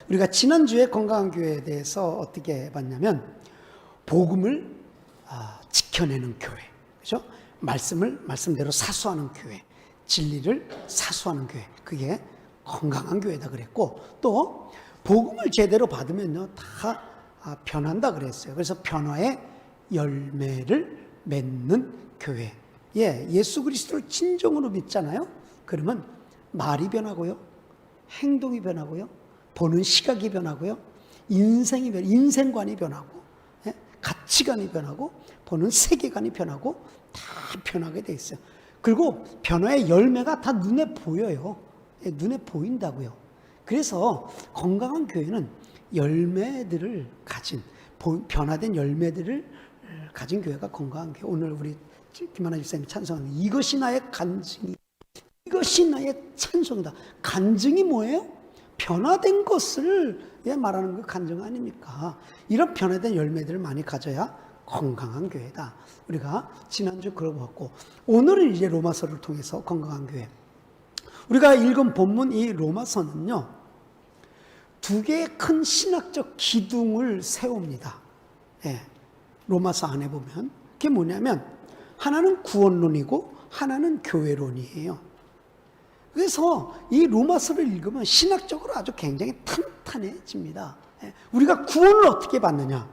우리가 지난주에 건강한 교회에 대해서 어떻게 봤냐면 복음을 지켜내는 교회, 그죠? 말씀대로 사수하는 교회, 진리를 사수하는 교회, 그게 건강한 교회다 그랬고, 또 복음을 제대로 받으면요 다 변한다 그랬어요. 그래서 변화의 열매를 맺는 교회. 예수 그리스도를 진정으로 믿잖아요. 그러면 말이 변하고요, 행동이 변하고요, 보는 시각이 변하고요, 인생관이 변하고, 가치관이 변하고, 보는 세계관이 변하고, 다 변하게 돼 있어요. 그리고 변화의 열매가 다 눈에 보여요. 눈에 보인다고요. 그래서 건강한 교회는 열매들을 가진, 변화된 열매들을 가진 교회가 건강한 교회. 오늘 우리 김하나 집사님이 찬송하는 이것이 나의 간증이, 이것이 나의 찬송이다. 간증이 뭐예요? 변화된 것을 말하는 그 간증 아닙니까? 이런 변화된 열매들을 많이 가져야 건강한 교회다. 우리가 지난주 그러고 왔고, 오늘은 이제 로마서를 통해서 건강한 교회. 우리가 읽은 본문 이 로마서는요, 두 개의 큰 신학적 기둥을 세웁니다. 로마서 안에 보면 그게 뭐냐면 하나는 구원론이고 하나는 교회론이에요. 그래서 이 로마서를 읽으면 신학적으로 아주 굉장히 탄탄해집니다. 우리가 구원을 어떻게 받느냐,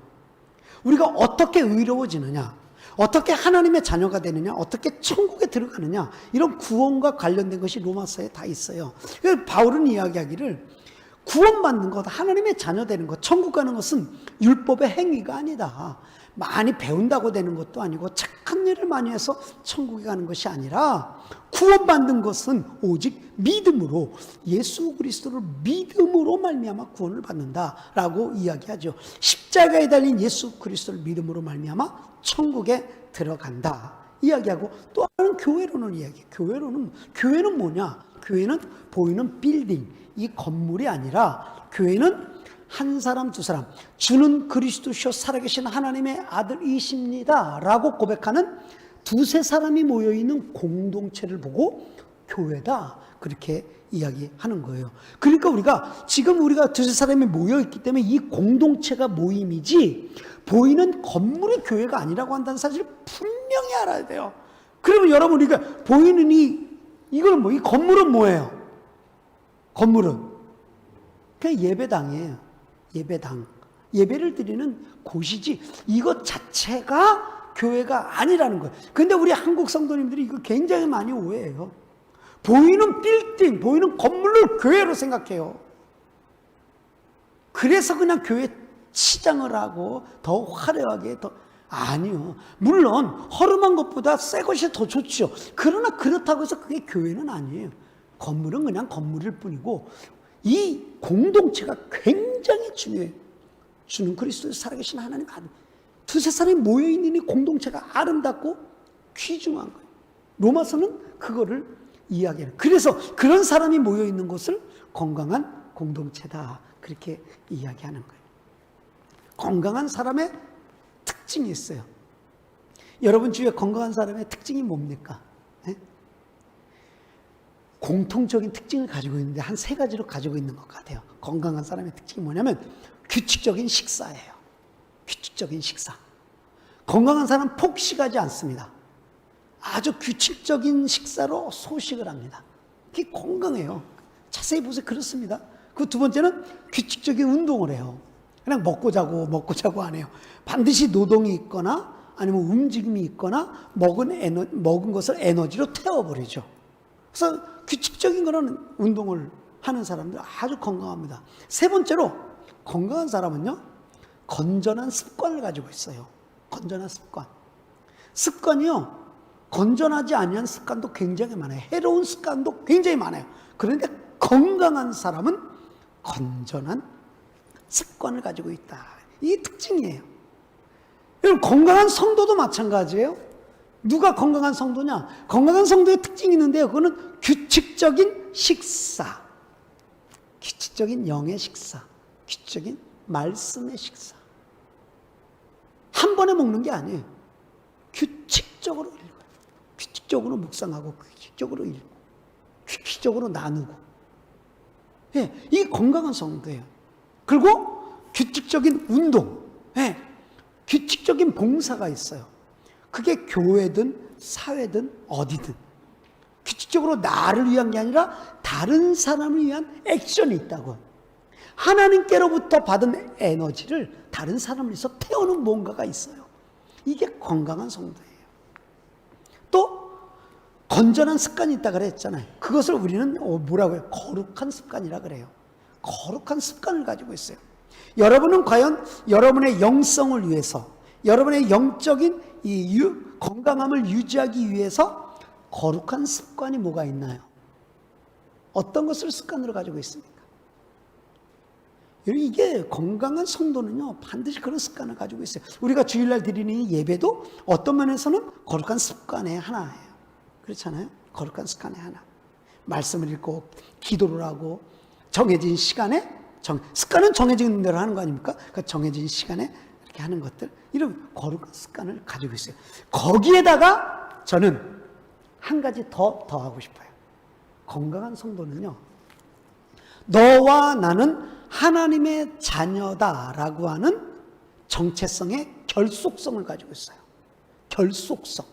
우리가 어떻게 의로워지느냐, 어떻게 하나님의 자녀가 되느냐, 어떻게 천국에 들어가느냐, 이런 구원과 관련된 것이 로마서에 다 있어요. 그래서 바울은 이야기하기를 구원받는 것, 하나님의 자녀 되는 것, 천국 가는 것은 율법의 행위가 아니다. 많이 배운다고 되는 것도 아니고 착한 일을 많이 해서 천국에 가는 것이 아니라 구원받는 것은 오직 믿음으로, 예수 그리스도를 믿음으로 말미암아 구원을 받는다라고 이야기하죠. 십자가에 달린 예수 그리스도를 믿음으로 말미암아 천국에 들어간다 이야기하고, 또 하나는 교회론을 이야기해요. 교회는 뭐냐? 교회는 보이는 빌딩, 이 건물이 아니라 교회는 한 사람 두 사람, 주는 그리스도시요 살아계신 하나님의 아들이십니다 라고 고백하는 두세 사람이 모여있는 공동체를 보고 교회다, 그렇게 이야기하는 거예요. 그러니까 지금 우리가 두세 사람이 모여있기 때문에 이 공동체가 모임이지 보이는 건물이 교회가 아니라고 한다는 사실을 분명히 알아야 돼요. 그러면 여러분, 우리가 보이는 이거는 이 건물은 뭐예요? 건물은 그냥 예배당이에요. 예배를 드리는 곳이지 이것 자체가 교회가 아니라는 거예요. 근데 우리 한국 성도님들이 이거 굉장히 많이 오해해요. 보이는 빌딩, 보이는 건물을 교회로 생각해요. 그래서 그냥 교회 치장을 하고 더 화려하게 아니요. 물론 허름한 것보다 새 것이 더 좋죠. 그러나 그렇다고 해서 그게 교회는 아니에요. 건물은 그냥 건물일 뿐이고, 이 공동체가 굉장히 중요해요. 주는 그리스도의 살아계신 하나님 아들, 두세 사람이 모여있는 이 공동체가 아름답고 귀중한 거예요. 로마서는 그거를 이야기해요. 그래서 그런 사람이 모여있는 곳을 건강한 공동체다, 그렇게 이야기하는 거예요. 건강한 사람의 특징이 있어요. 여러분 주위에 건강한 사람의 특징이 뭡니까? 공통적인 특징을 가지고 있는데 한 세 가지로 가지고 있는 것 같아요. 건강한 사람의 특징이 뭐냐면 규칙적인 식사예요. 규칙적인 식사. 건강한 사람은 폭식하지 않습니다. 아주 규칙적인 식사로 소식을 합니다. 그게 건강해요. 자세히 보세요. 그렇습니다. 그 두 번째는 규칙적인 운동을 해요. 그냥 먹고 자고 안 해요. 반드시 노동이 있거나 아니면 움직임이 있거나 먹은 것을 에너지로 태워버리죠. 그래서 규칙적인 거는 운동을 하는 사람들 아주 건강합니다. 세 번째로, 건강한 사람은요, 건전한 습관을 가지고 있어요. 건전한 습관. 습관이요, 건전하지 않은 습관도 굉장히 많아요. 해로운 습관도 굉장히 많아요. 그런데 건강한 사람은 건전한 습관을 가지고 있다. 이게 특징이에요. 여러분, 건강한 성도도 마찬가지예요. 누가 건강한 성도냐? 건강한 성도의 특징이 있는데요, 그거는 규칙적인 식사, 규칙적인 영의 식사, 규칙적인 말씀의 식사. 한 번에 먹는 게 아니에요. 규칙적으로 읽어요. 규칙적으로 묵상하고, 규칙적으로 읽고, 규칙적으로 나누고. 이 건강한 성도예요. 그리고 규칙적인 운동, 예, 규칙적인 봉사가 있어요. 그게 교회든 사회든 어디든 규칙적으로 나를 위한 게 아니라 다른 사람을 위한 액션이 있다고. 하나님께로부터 받은 에너지를 다른 사람을 위해서 태우는 뭔가가 있어요. 이게 건강한 성도예요. 또 건전한 습관이 있다 그랬잖아요. 그것을 우리는 뭐라고 해요? 거룩한 습관이라 그래요. 거룩한 습관을 가지고 있어요. 여러분은 과연 여러분의 영성을 위해서, 여러분의 영적인 건강함을 유지하기 위해서 거룩한 습관이 뭐가 있나요? 어떤 것을 습관으로 가지고 있습니까? 이게 건강한 성도는요, 반드시 그런 습관을 가지고 있어요. 우리가 주일날 드리는 예배도 어떤 면에서는 거룩한 습관의 하나예요. 그렇잖아요? 거룩한 습관의 하나. 말씀을 읽고 기도를 하고 정해진 시간에, 습관은 정해진 대로 하는 거 아닙니까? 그 정해진 시간에 이렇게 하는 것들, 이런 거룩한 습관을 가지고 있어요. 거기에다가 저는 한 가지 더하고 싶어요. 건강한 성도는요, 너와 나는 하나님의 자녀다라고 하는 정체성의 결속성을 가지고 있어요. 결속성.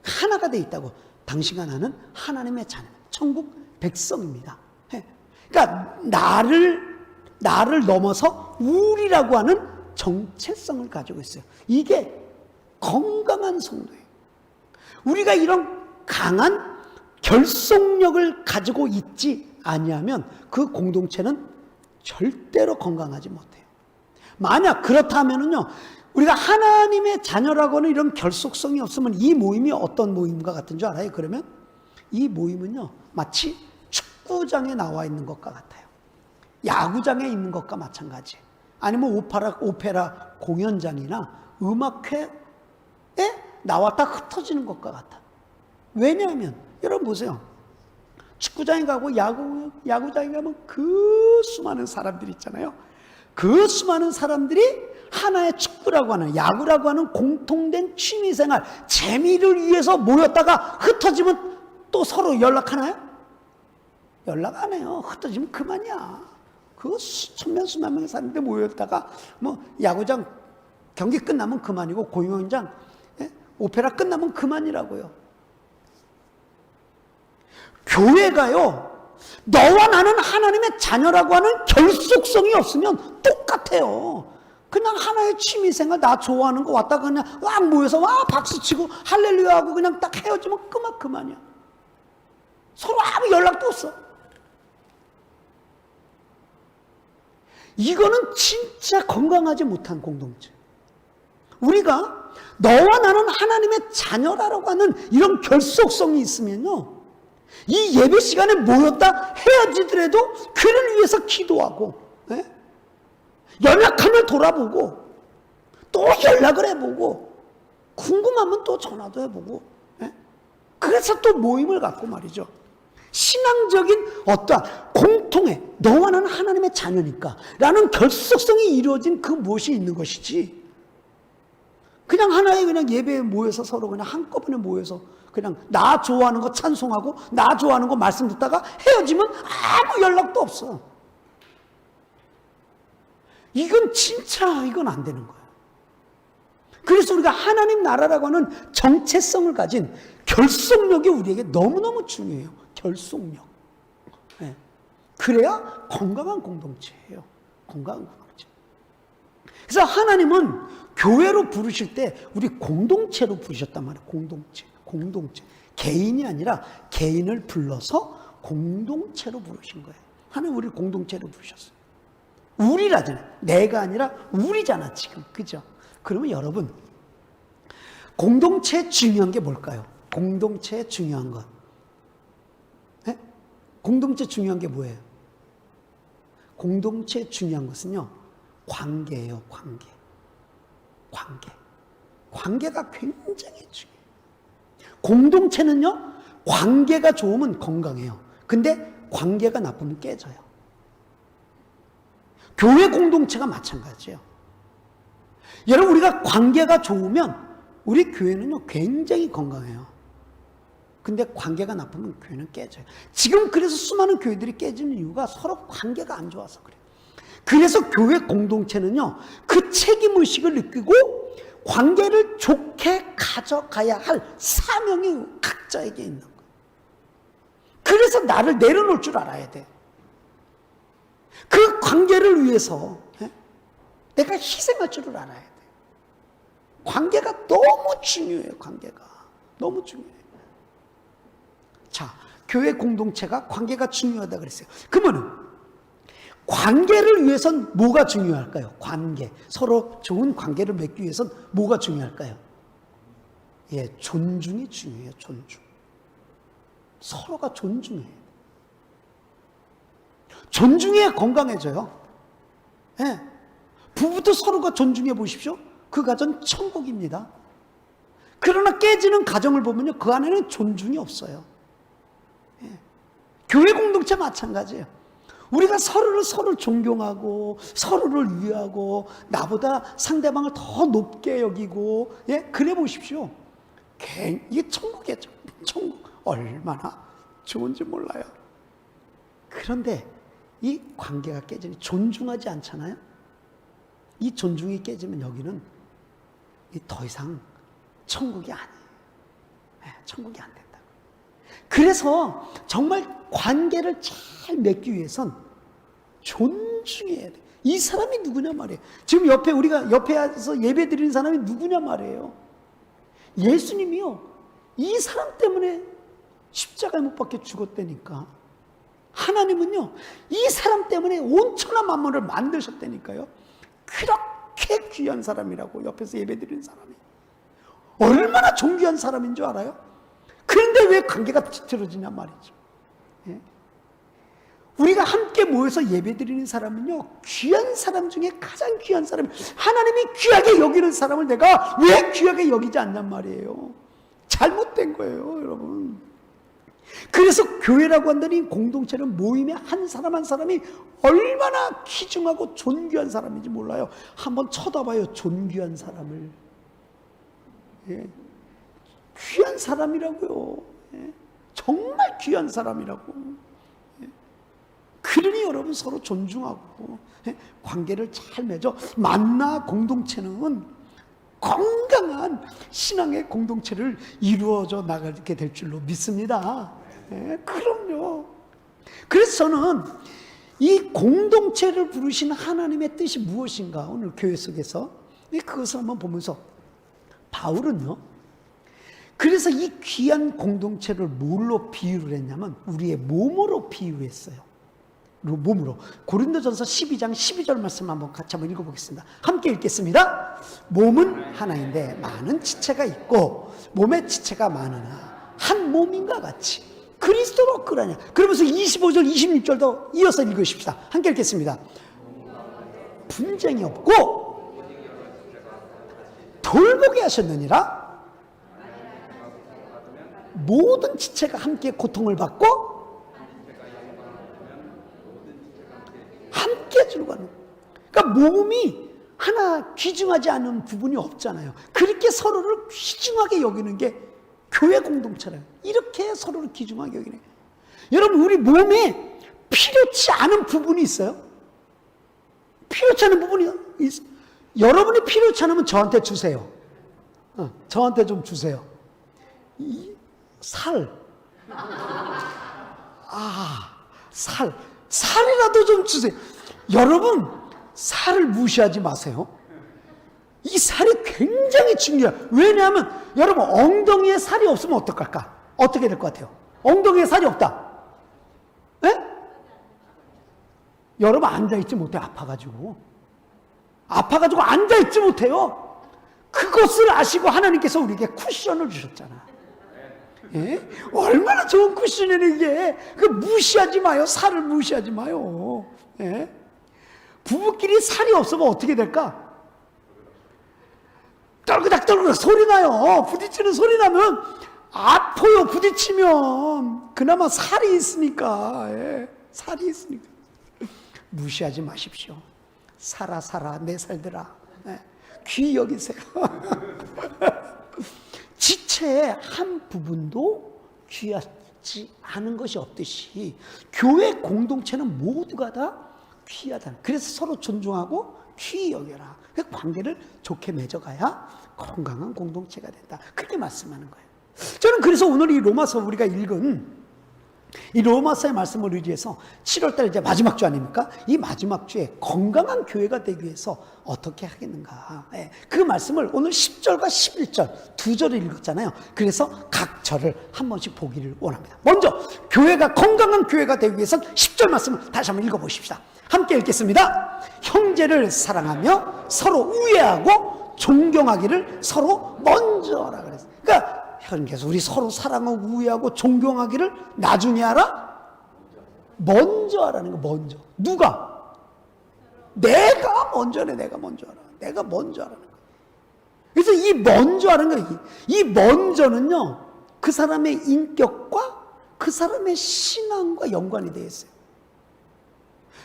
하나가 돼 있다고. 당신과 나는 하나님의 자녀, 천국 백성입니다. 그러니까 나를 넘어서 우리라고 하는 정체성을 가지고 있어요. 이게 건강한 성도예요. 우리가 이런 강한 결속력을 가지고 있지 아니하면 그 공동체는 절대로 건강하지 못해요. 만약 그렇다면은요, 우리가 하나님의 자녀라고 하는 이런 결속성이 없으면 이 모임이 어떤 모임과 같은 줄 알아요? 그러면 이 모임은요, 마치 축구장에 나와 있는 것과 같아요. 야구장에 있는 것과 마찬가지. 아니면 오페라 공연장이나 음악회에 나왔다 흩어지는 것과 같아. 왜냐하면 여러분 보세요. 축구장에 가고 야구장에 가면 그 수많은 사람들이 있잖아요. 그 수많은 사람들이 하나의 축구라고 하는, 야구라고 하는 공통된 취미생활, 재미를 위해서 모였다가 흩어지면 또 서로 연락하나요? 연락 안 해요. 흩어지면 그만이야. 그 수만 명의 사람들이 모였다가 야구장 경기 끝나면 그만이고, 공연장, 오페라 끝나면 그만이라고요. 교회가요, 너와 나는 하나님의 자녀라고 하는 결속성이 없으면 똑같아요. 그냥 하나의 취미생활, 나 좋아하는 거 왔다가 그냥 막 모여서 박수치고 할렐루야 하고 그냥 딱 헤어지면 그만이야. 서로 아무 연락도 없어. 이거는 진짜 건강하지 못한 공동체. 우리가 너와 나는 하나님의 자녀라고 하는 이런 결속성이 있으면요, 이 예배 시간에 모였다 헤어지더라도 그를 위해서 기도하고, 연약함을 돌아보고, 또 연락을 해보고, 궁금하면 또 전화도 해보고, 그래서 또 모임을 갖고 말이죠. 신앙적인 어떠한 공통의, 너와 나는 하나님의 자녀니까 라는 결속성이 이루어진 그 무엇이 있는 것이지, 그냥 하나의 그냥 예배에 모여서 서로 그냥 한꺼번에 모여서 그냥 나 좋아하는 거 찬송하고 나 좋아하는 거 말씀 듣다가 헤어지면 아무 연락도 없어. 이건 안 되는 거예요. 그래서 우리가 하나님 나라라고 하는 정체성을 가진 결속력이 우리에게 너무너무 중요해요. 결속력. 그래야 건강한 공동체예요. 건강한 공동체. 그래서 하나님은 교회로 부르실 때 우리 공동체로 부르셨단 말이에요. 공동체. 개인이 아니라 개인을 불러서 공동체로 부르신 거예요. 하나님 우리를 공동체로 부르셨어요. 우리라잖아요. 내가 아니라 우리잖아 지금. 그죠? 그러면 여러분, 공동체에 중요한 게 뭘까요? 공동체에 중요한 것. 공동체 중요한 게 뭐예요? 공동체에 중요한 것은요, 관계예요. 관계가 굉장히 중요해요. 공동체는요, 관계가 좋으면 건강해요. 근데 관계가 나쁘면 깨져요. 교회 공동체가 마찬가지예요. 여러분, 우리가 관계가 좋으면 우리 교회는요, 굉장히 건강해요. 근데 관계가 나쁘면 교회는 깨져요. 지금 그래서 수많은 교회들이 깨지는 이유가 서로 관계가 안 좋아서 그래요. 그래서 교회 공동체는요, 그 책임의식을 느끼고 관계를 좋게 가져가야 할 사명이 각자에게 있는 거예요. 그래서 나를 내려놓을 줄 알아야 돼. 그 관계를 위해서 내가 희생할 줄을 알아야 돼. 관계가 너무 중요해요. 관계가 너무 중요해요. 자, 교회 공동체가 관계가 중요하다 그랬어요. 그러면은 관계를 위해선 뭐가 중요할까요? 관계. 서로 좋은 관계를 맺기 위해선 뭐가 중요할까요? 예, 존중이 중요해요. 존중. 서로가 존중해요. 존중해야 건강해져요. 예. 부부도 서로가 존중해 보십시오. 그 가정 천국입니다. 그러나 깨지는 가정을 보면요, 그 안에는 존중이 없어요. 예. 교회 공동체 마찬가지예요. 우리가 서로를 존경하고 서로를 위하고 나보다 상대방을 더 높게 여기고, 예, 그래 보십시오. 이게 천국이에요. 천국. 얼마나 좋은지 몰라요. 그런데 이 관계가 깨지니 존중하지 않잖아요. 이 존중이 깨지면 여기는 더 이상 천국이 아니에요. 네, 천국이 안 된다. 그래서 정말 관계를 잘 맺기 위해선 존중해야 돼. 이 사람이 누구냐 말이에요. 지금 우리가 옆에서 예배 드리는 사람이 누구냐 말이에요. 예수님이요, 이 사람 때문에 십자가에 못 박혀 죽었다니까. 하나님은요, 이 사람 때문에 온 천하 만물을 만드셨다니까요. 그렇게 귀한 사람이라고, 옆에서 예배드리는 사람이 얼마나 존귀한 사람인 줄 알아요? 그런데 왜 관계가 뒤틀어지냐 말이죠. 예? 우리가 함께 모여서 예배드리는 사람은요, 귀한 사람 중에 가장 귀한 사람, 하나님이 귀하게 여기는 사람을 내가 왜 귀하게 여기지 않냔 말이에요. 잘못된 거예요, 여러분. 그래서 교회라고 한다는 공동체는 모임에 한 사람 한 사람이 얼마나 귀중하고 존귀한 사람인지 몰라요. 한번 쳐다봐요, 존귀한 사람을. 예. 귀한 사람이라고요. 예. 정말 귀한 사람이라고. 예. 그러니 여러분 서로 존중하고, 예, 관계를 잘 맺어. 만나 공동체는 건강한 신앙의 공동체를 이루어져 나가게 될 줄로 믿습니다. 네, 그럼요. 그래서 저는 이 공동체를 부르신 하나님의 뜻이 무엇인가, 오늘 교회 속에서 그것을 한번 보면서 바울은요, 그래서 이 귀한 공동체를 뭘로 비유를 했냐면 우리의 몸으로 비유했어요. 몸으로. 고린도전서 12장 12절 말씀 한번 같이 한번 읽어보겠습니다. 함께 읽겠습니다. 몸은 하나인데 많은 지체가 있고 몸의 지체가 많으나 한 몸인가 같이 그리스도로 그러냐. 그러면서 25절 26절도 이어서 읽으십시다. 함께 읽겠습니다. 분쟁이 없고 돌보게 하셨느니라. 모든 지체가 함께 고통을 받고 함께 주는. 그러니까 몸이 하나 귀중하지 않은 부분이 없잖아요. 그렇게 서로를 귀중하게 여기는 게 교회 공동체래요. 이렇게 서로를 귀중하게 여기네. 여러분, 우리 몸에 필요치 않은 부분이 있어요? 필요치 않은 부분이 있어요. 여러분이 필요치 않으면 저한테 주세요. 저한테 좀 주세요. 살이라도 좀 주세요. 여러분, 살을 무시하지 마세요. 이 살이 굉장히 중요해요. 왜냐하면 여러분, 엉덩이에 살이 없으면 어떡할까? 어떻게 될 것 같아요? 엉덩이에 살이 없다. 네? 여러분, 앉아있지 못해. 아파가지고 앉아있지 못해요. 그것을 아시고 하나님께서 우리에게 쿠션을 주셨잖아. 예? 얼마나 좋은 쿠션이에요, 이게. 그 무시하지 마요. 살을 무시하지 마요. 예? 부부끼리 살이 없으면 어떻게 될까? 떨그닥 소리 나요. 부딪히는 소리 나면 아파요. 부딪히면. 그나마 살이 있으니까. 예? 살이 있으니까. 무시하지 마십시오. 살아 내 살들아. 예? 귀히 여기세요. 지체의 한 부분도 귀하지 않은 것이 없듯이 교회 공동체는 모두가 다 귀하다. 그래서 서로 존중하고 귀히 여겨라. 그 관계를 좋게 맺어가야 건강한 공동체가 된다. 그렇게 말씀하는 거예요. 저는 그래서 오늘 이 로마서 우리가 읽은 이 로마서의 말씀을 의지해서 7월달 이제 마지막 주 아닙니까? 이 마지막 주에 건강한 교회가 되기 위해서 어떻게 하겠는가? 그 말씀을 오늘 10절과 11절 두 절을 읽었잖아요. 그래서 각 절을 한 번씩 보기를 원합니다. 먼저 교회가 건강한 교회가 되기 위해서는 10절 말씀을 다시 한번 읽어보십시다. 함께 읽겠습니다. 형제를 사랑하며 서로 우애하고 존경하기를 서로 먼저 하라 그랬어요. 그러니까 하나님께서 우리 서로 사랑하고 우애하고 존경하기를 나중에 하라? 먼저 하라는 거. 먼저. 누가? 내가 먼저 하라. 내가 먼저 하라. 내가 먼저 하라는 거. 그래서 이 먼저 하는 거, 이 먼저는요, 그 사람의 인격과 그 사람의 신앙과 연관이 되어 있어요.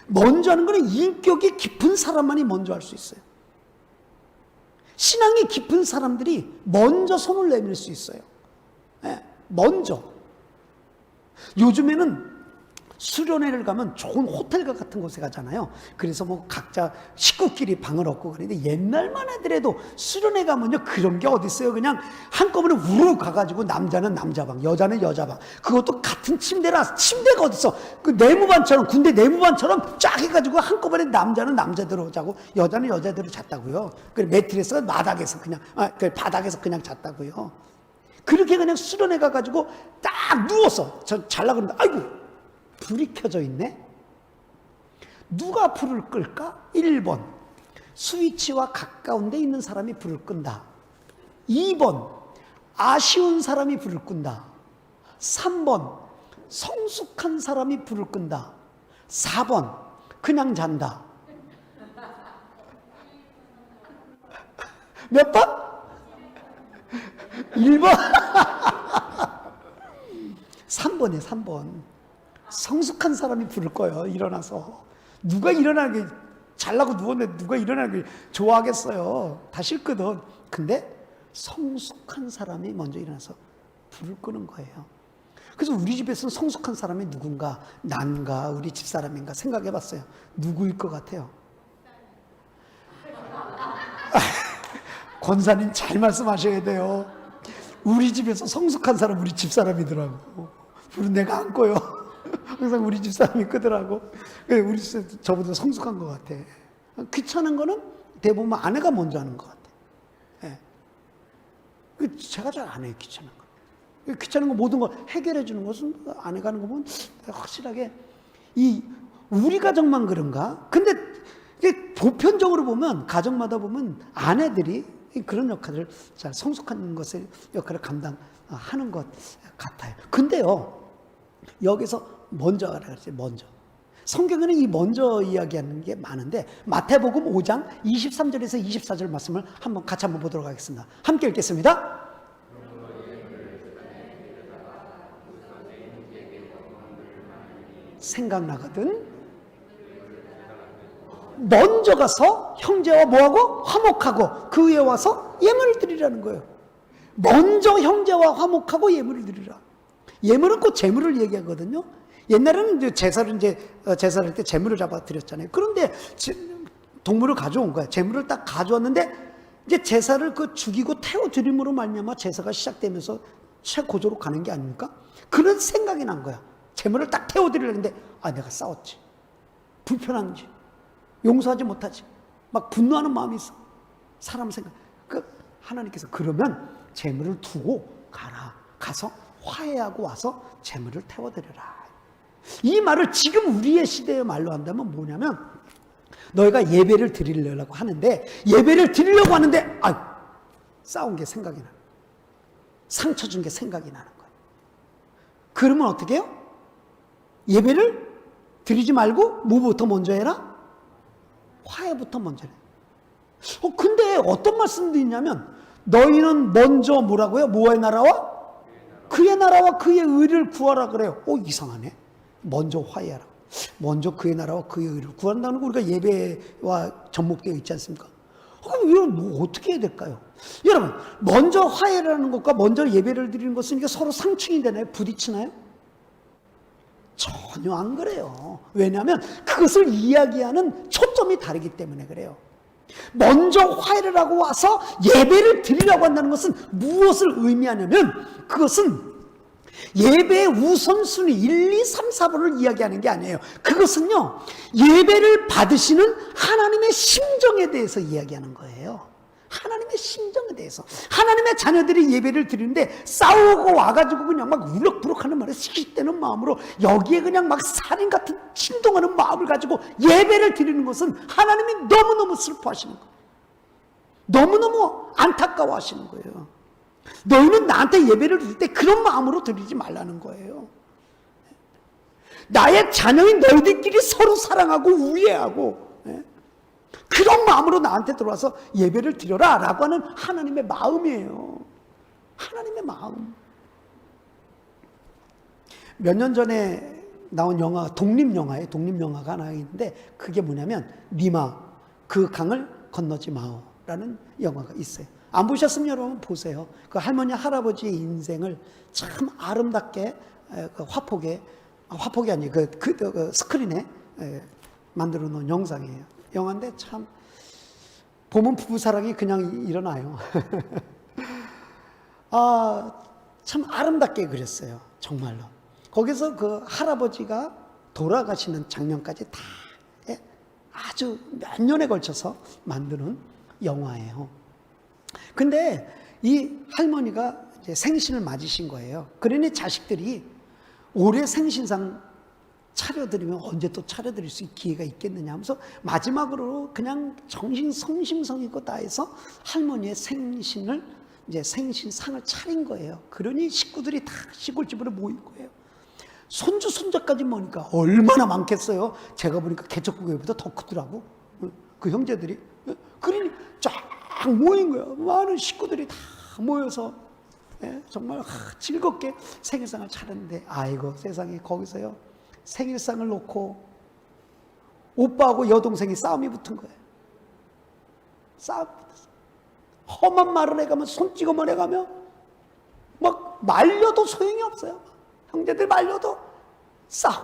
먼저 하는 거는 인격이 깊은 사람만이 먼저 할 수 있어요. 신앙이 깊은 사람들이 먼저 손을 내밀 수 있어요. 먼저. 요즘에는 수련회를 가면 좋은 호텔 같은 곳에 가잖아요. 그래서 뭐 각자 식구끼리 방을 얻고 그러는데 옛날만 하더라도 수련회 가면요 그런 게 어디 있어요. 그냥 한꺼번에 우르르 가가지고 남자는 남자방, 여자는 여자방. 그것도 같은 침대라 침대가 어디 있어. 그 내무반처럼 군대 내무반처럼 쫙 해가지고 한꺼번에 남자는 남자대로 자고 여자는 여자대로 잤다고요. 그 매트리스가 마닥에서 그냥 그 바닥에서 그냥 잤다고요. 그렇게 그냥 수련회 가가지고 딱 누워서 저 잘라고 그러는데 아이고. 불이 켜져 있네? 누가 불을 끌까? 1번 스위치와 가까운 데 있는 사람이 불을 끈다. 2번 아쉬운 사람이 불을 끈다. 3번 성숙한 사람이 불을 끈다. 4번 그냥 잔다. 몇 번? 1번 3번이에요. 3번 성숙한 사람이 부를 거예요. 일어나서. 누가 일어나는 게 잘나고 누웠는데 누가 일어나는 게 좋아하겠어요. 다 싫거든. 근데 성숙한 사람이 먼저 일어나서 불을 끄는 거예요. 그래서 우리 집에서는 성숙한 사람이 누군가, 난가 우리 집사람인가 생각해 봤어요. 누구일 것 같아요? 권사님 잘 말씀하셔야 돼요. 우리 집에서 성숙한 사람 우리 집사람이더라고. 불은 내가 안 꺼요. 항상 우리 집사람이 끄더라고. 우리 집사람 저보다 성숙한 것 같아. 귀찮은 거는 대부분 아내가 먼저 하는 것 같아. 예. 제가 잘 안 해요, 귀찮은 거. 귀찮은 거 모든 걸 해결해 주는 것은 아내가 하는 거 보면 확실하게 우리 가정만 그런가? 근데 이게 보편적으로 보면 가정마다 보면 아내들이 그런 역할을 잘 성숙한 것을 역할을 감당하는 것 같아요. 근데요. 여기서 먼저 하라 그랬어요. 먼저. 성경에는 이 먼저 이야기하는 게 많은데 마태복음 5장 23절에서 24절 말씀을 같이 한번 보도록 하겠습니다. 함께 읽겠습니다. 생각나거든. 먼저 가서 형제와 뭐하고? 화목하고 그 위에 와서 예물을 드리라는 거예요. 먼저 형제와 화목하고 예물을 드리라. 예물은 꼭 재물을 얘기하거든요. 옛날에는 이제 제사를 할 때 재물을 잡아 드렸잖아요. 그런데 동물을 가져온 거야. 재물을 딱 가져왔는데 이제 제사를 죽이고 태워 드림으로 말미암아 제사가 시작되면서 최고조로 가는 게 아닙니까? 그런 생각이 난 거야. 재물을 딱 태워 드리려는데 내가 싸웠지. 불편한지. 용서하지 못하지. 막 분노하는 마음이 있어. 사람 생각. 하나님께서 그러면 재물을 두고 가라. 가서 화해하고 와서 재물을 태워드려라. 이 말을 지금 우리의 시대의 말로 한다면 뭐냐면 너희가 예배를 드리려고 하는데 예배를 드리려고 하는데 싸운 게 생각이 나는 거야. 상처 준 게 생각이 나는 거야. 그러면 어떻게 해요? 예배를 드리지 말고 뭐부터 먼저 해라? 화해부터 먼저 해. 근데 어떤 말씀도 있냐면 너희는 먼저 뭐라고요? 뭐의 나라와? 그의 나라와 그의 의를 구하라 그래요. 이상하네. 먼저 화해하라. 먼저 그의 나라와 그의 의를 구한다는 거 우리가 예배와 접목되어 있지 않습니까? 그럼 이건 어떻게 해야 될까요? 여러분, 먼저 화해를 하는 것과 먼저 예배를 드리는 것은 이게 서로 상충이 되나요? 부딪히나요? 전혀 안 그래요. 왜냐하면 그것을 이야기하는 초점이 다르기 때문에 그래요. 먼저 화해를 하고 와서 예배를 드리려고 한다는 것은 무엇을 의미하냐면 그것은 예배의 우선순위 1, 2, 3, 4번을 이야기하는 게 아니에요. 그것은요, 예배를 받으시는 하나님의 심정에 대해서 이야기하는 거예요. 하나님의 심정에 대해서. 하나님의 자녀들이 예배를 드리는데 싸우고 와가지고 그냥 막 울럭부럭하는 말에 시기되는 마음으로 여기에 그냥 막 살인 같은 진동하는 마음을 가지고 예배를 드리는 것은 하나님이 너무너무 슬퍼하시는 거예요. 너무너무 안타까워하시는 거예요. 너희는 나한테 예배를 드릴 때 그런 마음으로 드리지 말라는 거예요. 나의 자녀인 너희들끼리 서로 사랑하고 우애하고 그런 마음으로 나한테 들어와서 예배를 드려라 라고 하는 하나님의 마음이에요. 하나님의 마음. 몇 년 전에 나온 영화, 독립영화가 하나 있는데 그게 뭐냐면 니마 그 강을 건너지 마오라는 영화가 있어요. 안 보셨으면 여러분 보세요. 그 할머니 할아버지의 인생을 참 아름답게 그 화폭이 아니에요. 그 스크린에 만들어 놓은 영상이에요. 영화인데 참 보면 부부사랑이 그냥 일어나요. 참 아름답게 그렸어요. 정말로. 거기서 그 할아버지가 돌아가시는 장면까지 다 아주 몇 년에 걸쳐서 만드는 영화예요. 근데 이 할머니가 이제 생신을 맞으신 거예요. 그러니 자식들이 올해 생신상 차려드리면 언제 또 차려드릴 수 있는 기회가 있겠느냐 하면서 마지막으로 그냥 성심성의껏 다해서 할머니의 생신을 이제 생신상을 차린 거예요. 그러니 식구들이 다 시골집으로 모인 거예요. 손주 손자까지 모니까 얼마나 많겠어요. 제가 보니까 개척교회보다 더 크더라고. 그 형제들이. 그러니 쫙 모인 거예요. 많은 식구들이 다 모여서 정말 즐겁게 생일상을 차렸는데 아이고 세상에 거기서요. 생일상을 놓고 오빠하고 여동생이 싸움이 붙은 거예요. 싸움이 붙었어요. 험한 말을 해가면 손 찍어만 해가며 막 말려도 소용이 없어요. 형제들 말려도 싸움.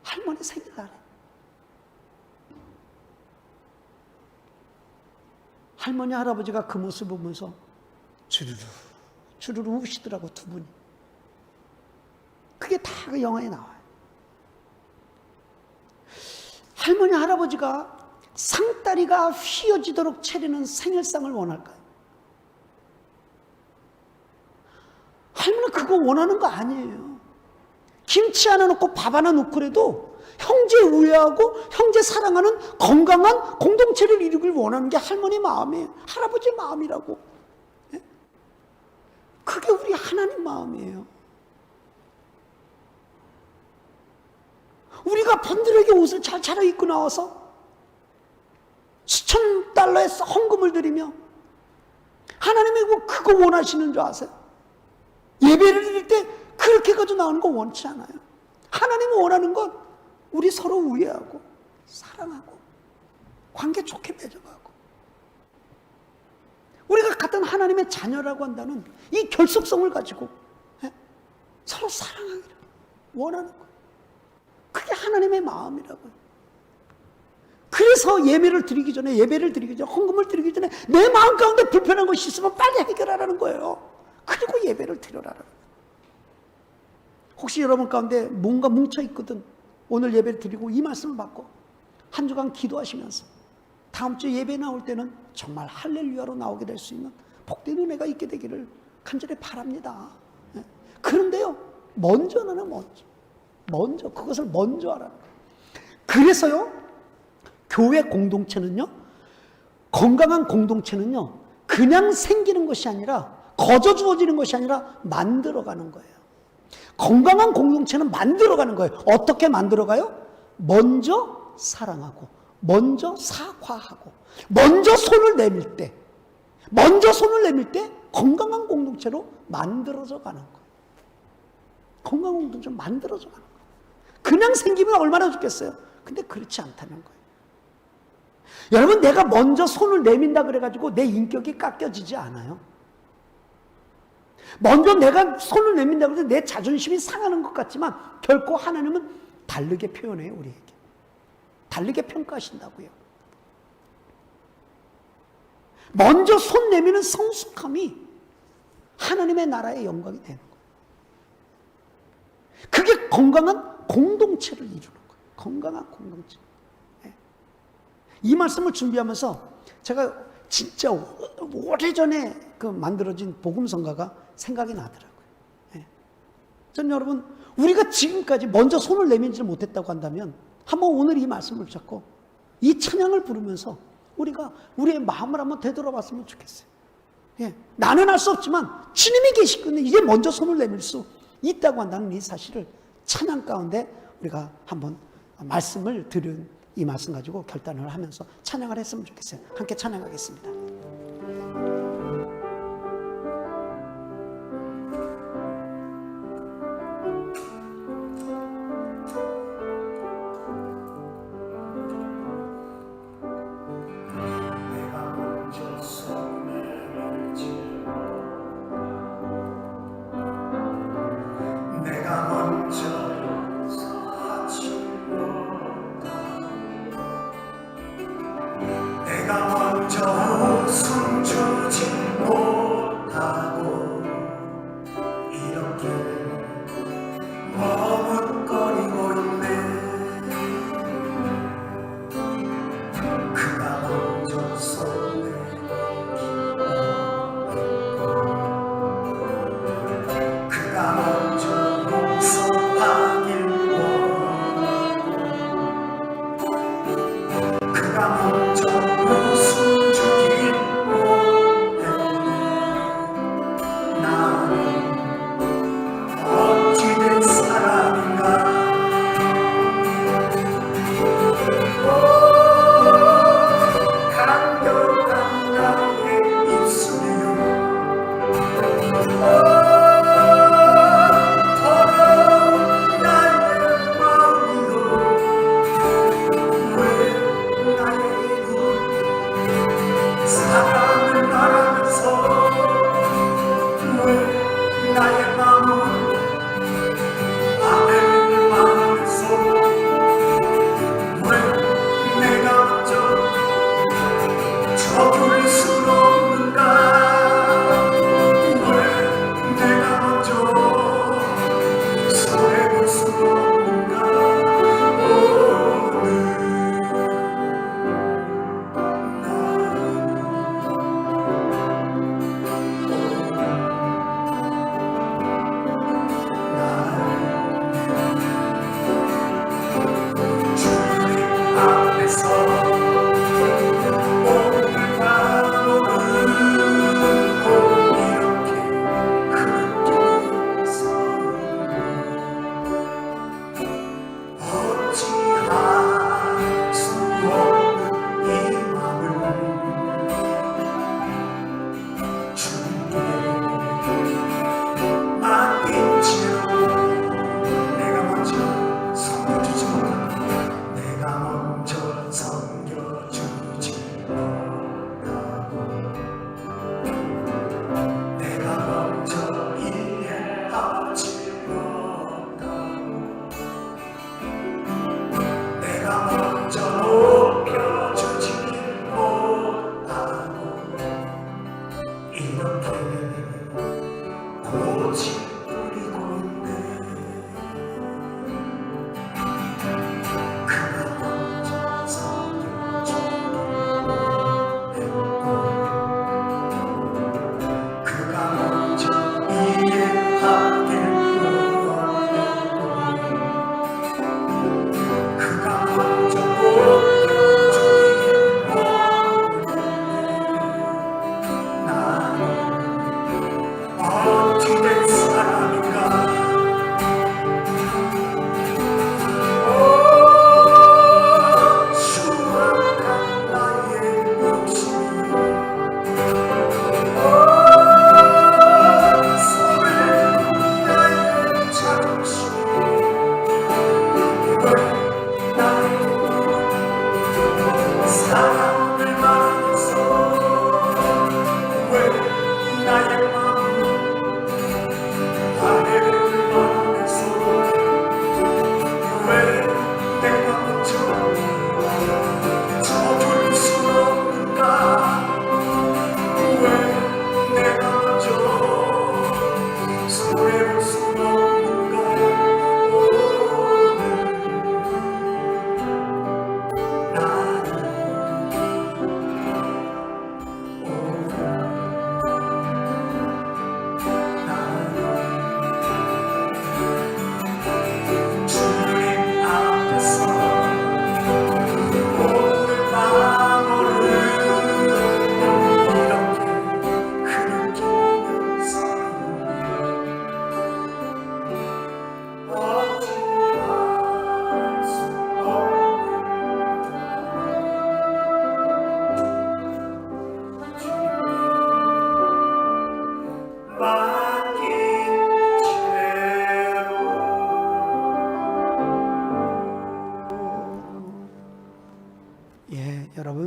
할머니 생일날에 할머니 할아버지가 그 모습을 보면서 주르르 우시더라고 두 분이. 그게 다 그 영화에 나와요. 할머니 할아버지가 상다리가 휘어지도록 차리는 생일상을 원할까요? 할머니는 그거 원하는 거 아니에요. 김치 하나 넣고 밥 하나 넣고라도 형제 우애하고 형제 사랑하는 건강한 공동체를 이루길 원하는 게 할머니 마음이에요. 할아버지 마음이라고. 그게 우리 하나님 마음이에요. 우리가 번들하게 옷을 잘 차려입고 나와서 수천 달러의 헌금을 드리며 하나님이 그거 원하시는 줄 아세요? 예배를 드릴 때 그렇게 가지고 나오는 거 원치 않아요. 하나님이 원하는 건 우리 서로 우애하고 사랑하고 관계 좋게 맺어가고 우리가 같은 하나님의 자녀라고 한다는 이 결속성을 가지고 서로 사랑하기를 원하는 거예요. 그게 하나님의 마음이라고요. 그래서 예배를 드리기 전에 헌금을 드리기 전에 내 마음 가운데 불편한 것이 있으면 빨리 해결하라는 거예요. 그리고 예배를 드려라는 거예요. 혹시 여러분 가운데 뭔가 뭉쳐있거든 오늘 예배를 드리고 이 말씀을 받고 한 주간 기도하시면서 다음 주 예배 나올 때는 정말 할렐루야로 나오게 될 수 있는 복된 은혜가 있게 되기를 간절히 바랍니다. 그런데요, 먼저 그것을 먼저 하라는 거예요. 그래서요, 교회 공동체는요, 건강한 공동체는요, 그냥 생기는 것이 아니라 거저 주어지는 것이 아니라 만들어가는 거예요. 건강한 공동체는 만들어가는 거예요. 어떻게 만들어가요? 먼저 사랑하고, 먼저 사과하고, 먼저 손을 내밀 때 건강한 공동체로 만들어져 가는 거예요. 건강한 공동체로 만들어져 가는 거예요. 그냥 생기면 얼마나 좋겠어요. 근데 그렇지 않다는 거예요. 여러분, 내가 먼저 손을 내민다 그래가지고 내 인격이 깎여지지 않아요. 먼저 내가 손을 내민다고 해서 내 자존심이 상하는 것 같지만 결코 하나님은 다르게 표현해요. 우리에게 다르게 평가하신다고요. 먼저 손 내미는 성숙함이 하나님의 나라의 영광이 되는 거예요. 그게 건강한 공동체를 이루는 거예요. 건강한 공동체. 이 말씀을 준비하면서 제가 진짜 오래전에 그 만들어진 복음성가가 생각이 나더라고요. 전 여러분, 우리가 지금까지 먼저 손을 내밀지 못했다고 한다면 한번 오늘 이 말씀을 잡고 이 찬양을 부르면서 우리가 우리의 마음을 한번 되돌아봤으면 좋겠어요. 나는 할 수 없지만 주님이 계시거든요. 이제 먼저 손을 내밀 수 있다고 한다는 이 사실을 찬양 가운데 우리가 한번 말씀을 들은 이 말씀 가지고 결단을 하면서 찬양을 했으면 좋겠어요. 함께 찬양하겠습니다.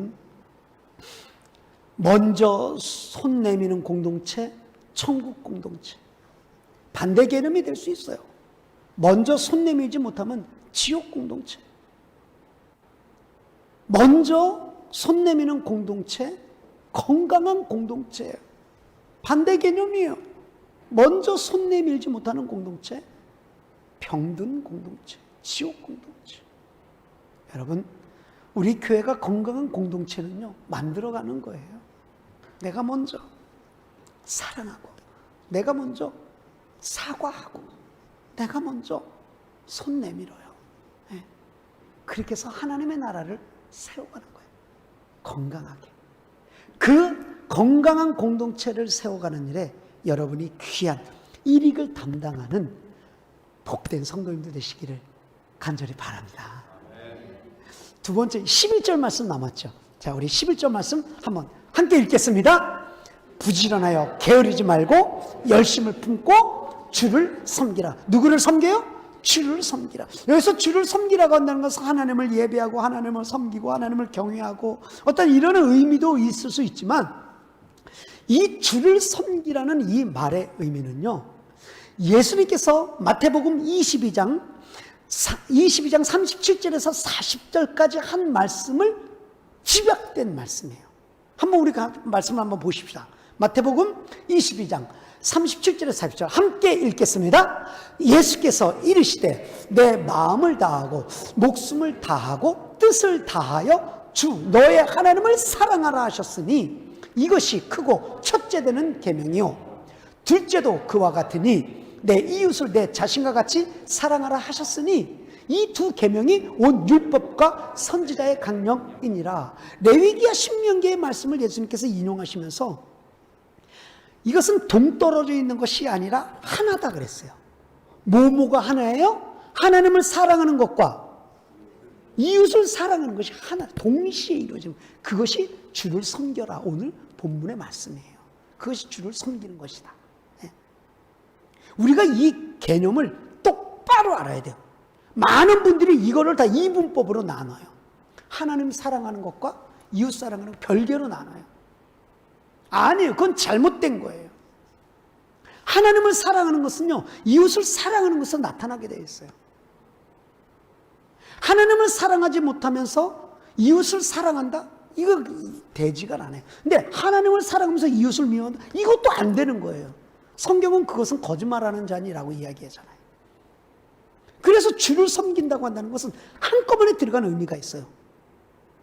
여러분, 먼저 손 내미는 공동체, 천국 공동체. 반대 개념이 될 수 있어요. 먼저 손 내밀지 못하면 지옥 공동체. 먼저 손 내미는 공동체, 건강한 공동체예요. 반대 개념이에요. 먼저 손 내밀지 못하는 공동체, 병든 공동체, 지옥 공동체. 여러분, 우리 교회가 건강한 공동체는요, 만들어가는 거예요. 내가 먼저 사랑하고, 내가 먼저 사과하고, 내가 먼저 손 내밀어요. 네. 그렇게 해서 하나님의 나라를 세워가는 거예요. 건강하게. 그 건강한 공동체를 세워가는 일에 여러분이 귀한 일익을 담당하는 복된 성도님들 되시기를 간절히 바랍니다. 두 번째 11절 말씀 남았죠. 자, 우리 11절 말씀 한번 함께 읽겠습니다. 부지런하여 게으르지 말고 열심을 품고 주를 섬기라. 누구를 섬겨요? 주를 섬기라. 여기서 주를 섬기라고 한다는 것은 하나님을 예배하고 하나님을 섬기고 하나님을 경외하고 어떤 이런 의미도 있을 수 있지만, 이 주를 섬기라는 이 말의 의미는요, 예수님께서 마태복음 22장 37절에서 40절까지 한 말씀을 집약된 말씀이에요. 한번 우리가 말씀을 한번 보십시다. 마태복음 22장 37절에서 40절 함께 읽겠습니다. 예수께서 이르시되 내 마음을 다하고 목숨을 다하고 뜻을 다하여 주 너의 하나님을 사랑하라 하셨으니 이것이 크고 첫째 되는 계명이요 둘째도 그와 같으니 내 이웃을 내 자신과 같이 사랑하라 하셨으니 이 두 계명이 온 율법과 선지자의 강령이니라. 레위기야 신명기의 말씀을 예수님께서 인용하시면서 이것은 동떨어져 있는 것이 아니라 하나다 그랬어요. 뭐가 하나예요? 하나님을 사랑하는 것과 이웃을 사랑하는 것이 하나, 동시에 이루어지는, 그것이 주를 섬겨라. 오늘 본문의 말씀이에요. 그것이 주를 섬기는 것이다. 우리가 이 개념을 똑바로 알아야 돼요. 많은 분들이 이거를 다 이분법으로 나눠요. 하나님 사랑하는 것과 이웃 사랑하는 것 별개로 나눠요. 아니에요. 그건 잘못된 거예요. 하나님을 사랑하는 것은요, 이웃을 사랑하는 것으로 나타나게 되어 있어요. 하나님을 사랑하지 못하면서 이웃을 사랑한다? 이거 되지가 않아요. 근데 하나님을 사랑하면서 이웃을 미워한다? 이것도 안 되는 거예요. 성경은 그것은 거짓말하는 자니라고 이야기하잖아요. 그래서 주를 섬긴다고 한다는 것은 한꺼번에 들어가는 의미가 있어요.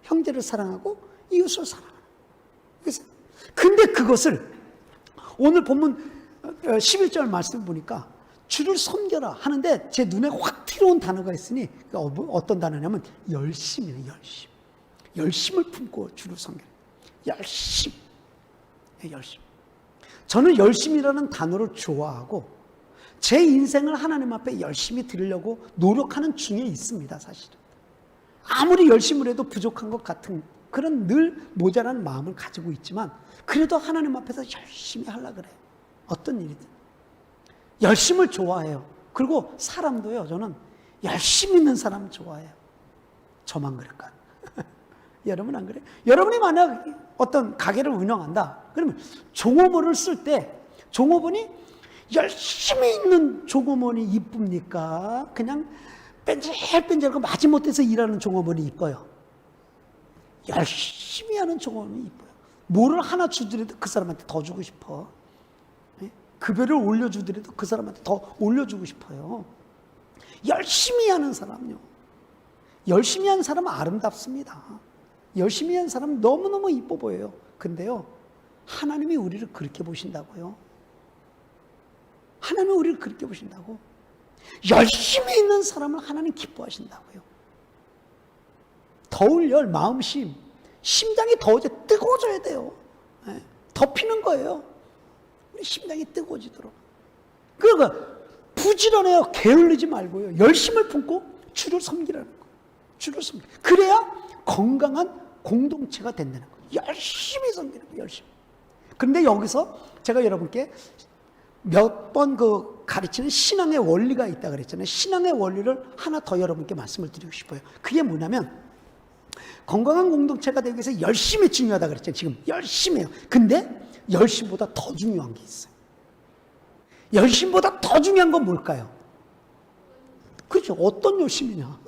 형제를 사랑하고 이웃을 사랑하는. 근데 그것을 오늘 본문 11절 말씀 보니까 주를 섬겨라 하는데 제 눈에 확 튀어온 단어가 있으니 어떤 단어냐면 열심이에요. 열심. 열심을 품고 주를 섬겨라. 열심. 열심. 저는 열심이라는 단어를 좋아하고 제 인생을 하나님 앞에 열심히 드리려고 노력하는 중에 있습니다. 사실은 아무리 열심을 해도 부족한 것 같은 그런 늘 모자란 마음을 가지고 있지만 그래도 하나님 앞에서 열심히 하려고 그래요. 어떤 일이든 열심을 좋아해요. 그리고 사람도요, 저는 열심 있는 사람 좋아해요. 저만 그럴까? 여러분 안 그래요? 여러분이 만약 어떤 가게를 운영한다 그러면 종업원을 쓸 때 종업원이 열심히 있는 종업원이 이쁩니까? 그냥 뺀질뺀질하고 마지못해서 일하는 종업원이 이뻐요? 열심히 하는 종업원이 이뻐요. 뭐를 하나 주더라도 그 사람한테 더 주고 싶어. 급여를 올려주더라도 그 사람한테 더 올려주고 싶어요. 열심히 하는 사람요. 열심히 하는 사람은 아름답습니다. 열심히 하는 사람은 너무너무 이뻐 보여요. 근데요, 하나님이 우리를 그렇게 보신다고요. 하나님이 우리를 그렇게 보신다고. 열심히 있는 사람을 하나님 기뻐하신다고요. 더울 열, 마음심, 심장이 더워져 뜨거워져야 돼요. 덮이는 거예요. 우리 심장이 뜨거워지도록. 그러니까 부지런해요. 게을르지 말고요. 열심을 품고 주를 섬기라는 거예요. 주를 섬기. 그래야 건강한 공동체가 된다는 거예요. 열심히 섬기는 거예요. 열심히. 그런데 여기서 제가 여러분께 몇 번 가르치는 신앙의 원리가 있다 그랬잖아요. 신앙의 원리를 하나 더 여러분께 말씀을 드리고 싶어요. 그게 뭐냐면 건강한 공동체가 되기 위해서 열심히 중요하다 그랬죠. 지금 열심히 해요. 근데 열심보다 더 중요한 게 있어요. 열심보다 더 중요한 건 뭘까요? 그렇죠. 어떤 열심이냐.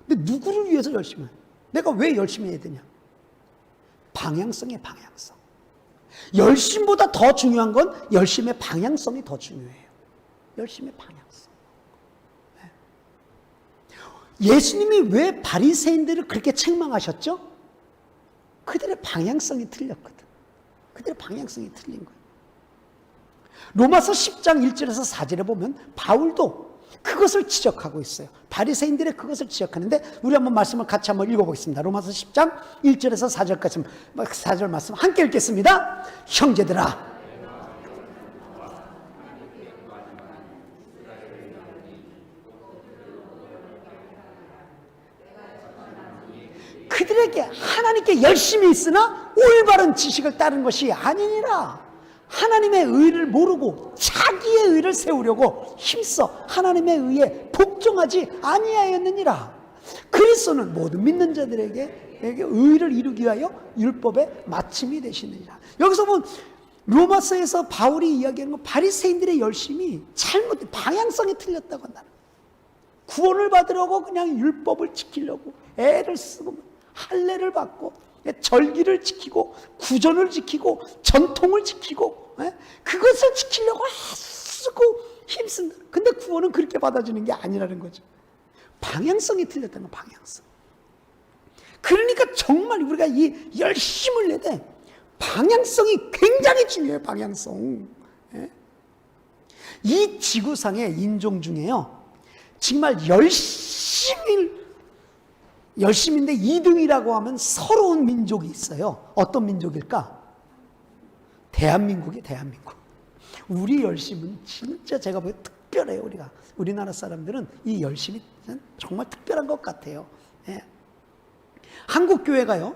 근데 누구를 위해서 열심히 해요? 내가 왜 열심히 해야 되냐? 방향성의 방향성. 열심보다 더 중요한 건 열심의 방향성이 더 중요해요. 열심의 방향성. 예수님이 왜 바리새인들을 그렇게 책망하셨죠? 그들의 방향성이 틀렸거든. 그들의 방향성이 틀린 거예요. 로마서 10장 1절에서 4절에 보면 바울도 그것을 지적하고 있어요. 바리새인들의 그것을 지적하는데 우리 한번 말씀을 같이 한번 읽어보겠습니다. 로마서 10장 1절에서 4절까지 4절 말씀 함께 읽겠습니다. 형제들아, 그들에게 하나님께 열심히 있으나 올바른 지식을 따른 것이 아니니라. 하나님의 의를 모르고 자기의 의를 세우려고 힘써 하나님의 의에 복종하지 아니하였느니라. 그리스도는 모든 믿는 자들에게 의를 이루기 위하여 율법의 마침이 되시느니라. 여기서 보면 로마서에서 바울이 이야기하는 건 바리새인들의 열심이 잘못된 방향성이 틀렸다고 한다는 거예요. 구원을 받으려고 그냥 율법을 지키려고 애를 쓰고 할례를 받고 절기를 지키고 구전을 지키고 전통을 지키고 그것을 지키려고 애쓰고 힘쓴다. 근데 구원은 그렇게 받아주는 게 아니라는 거죠. 방향성이 틀렸다는 방향성. 그러니까 정말 우리가 이 열심을 낼 때 방향성이 굉장히 중요해요. 방향성. 이 지구상의 인종 중에요, 정말 열심인데 2등이라고 하면 서러운 민족이 있어요. 어떤 민족일까? 대한민국이 대한민국. 우리 열심은 진짜 제가 보기에 특별해요. 우리나라 사람들은 이 열심이 정말 특별한 것 같아요. 한국 교회가요,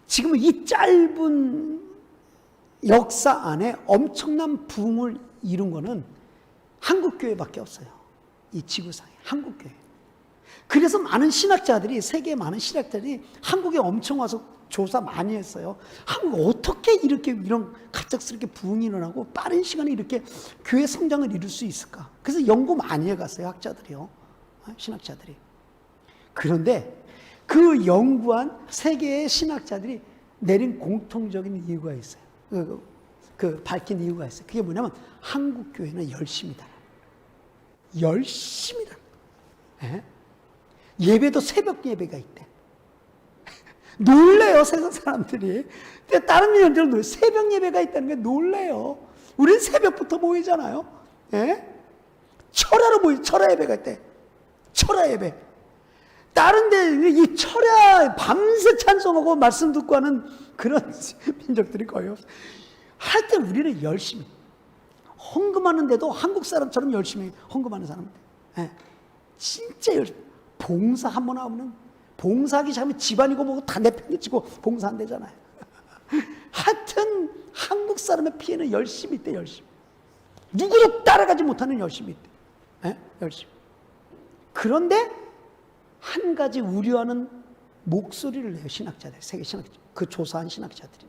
지금 이 짧은 역사 안에 엄청난 부흥을 이룬 거는 한국 교회밖에 없어요. 이 지구상에 한국 교회. 그래서 많은 신학자들이, 세계 많은 신학자들이 한국에 엄청 와서 조사 많이 했어요. 한국 어떻게 이런 갑작스럽게 부흥이 일어나고 빠른 시간에 이렇게 교회 성장을 이룰 수 있을까? 그래서 연구 많이 해갔어요. 학자들이요, 신학자들이. 그런데 그 연구한 세계의 신학자들이 내린 공통적인 이유가 있어요. 밝힌 이유가 있어요. 그게 뭐냐면 한국 교회는 열심이다. 열심이다. 예배도 새벽 예배가 있대. 놀래요, 세상 사람들이. 다른 민족들은 놀래요. 새벽 예배가 있다는 게 놀래요. 우리는 새벽부터 모이잖아요. 철야로 모이, 철야 예배가 있대. 철야 예배. 다른 데 이 철야 밤새 찬송하고 말씀 듣고 하는 그런 민족들이 거의 없어요. 할 때 우리는 열심히. 헌금하는데도 한국 사람처럼 열심히 헌금하는 사람들. 진짜 열심히. 봉사 한번 하면, 봉사하기 시작하면 집안이고 뭐고 다 내팽개치고 봉사한대잖아요. 하여튼 한국 사람의 피해는 열심히 있대. 열심히. 누구도 따라가지 못하는 열심이 있대. 열심히. 그런데 한 가지 우려하는 목소리를 내요, 신학자들, 세계 신학자들, 그 조사한 신학자들이.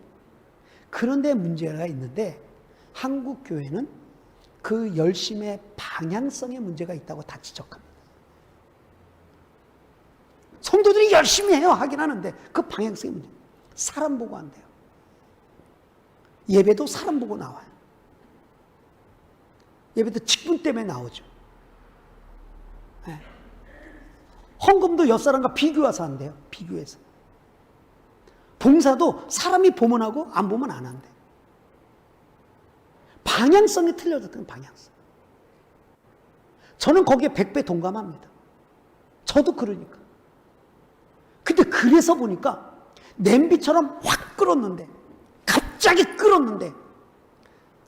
그런데 문제가 있는데 한국 교회는 그 열심의 방향성에 문제가 있다고 다 지적합니다. 성도들이 열심히 해요, 하긴 하는데 그 방향성이 문제. 사람 보고 안 돼요. 예배도 사람 보고 나와요. 예배도 직분 때문에 나오죠. 헌금도 옆 사람과 비교해서 안 돼요. 비교해서. 봉사도 사람이 보면 하고 안 보면 안 한대. 방향성이 틀려졌던 방향성. 저는 거기에 100배 동감합니다. 저도 그러니까. 근데 그래서 보니까 냄비처럼 확 끓었는데, 갑자기 끓었는데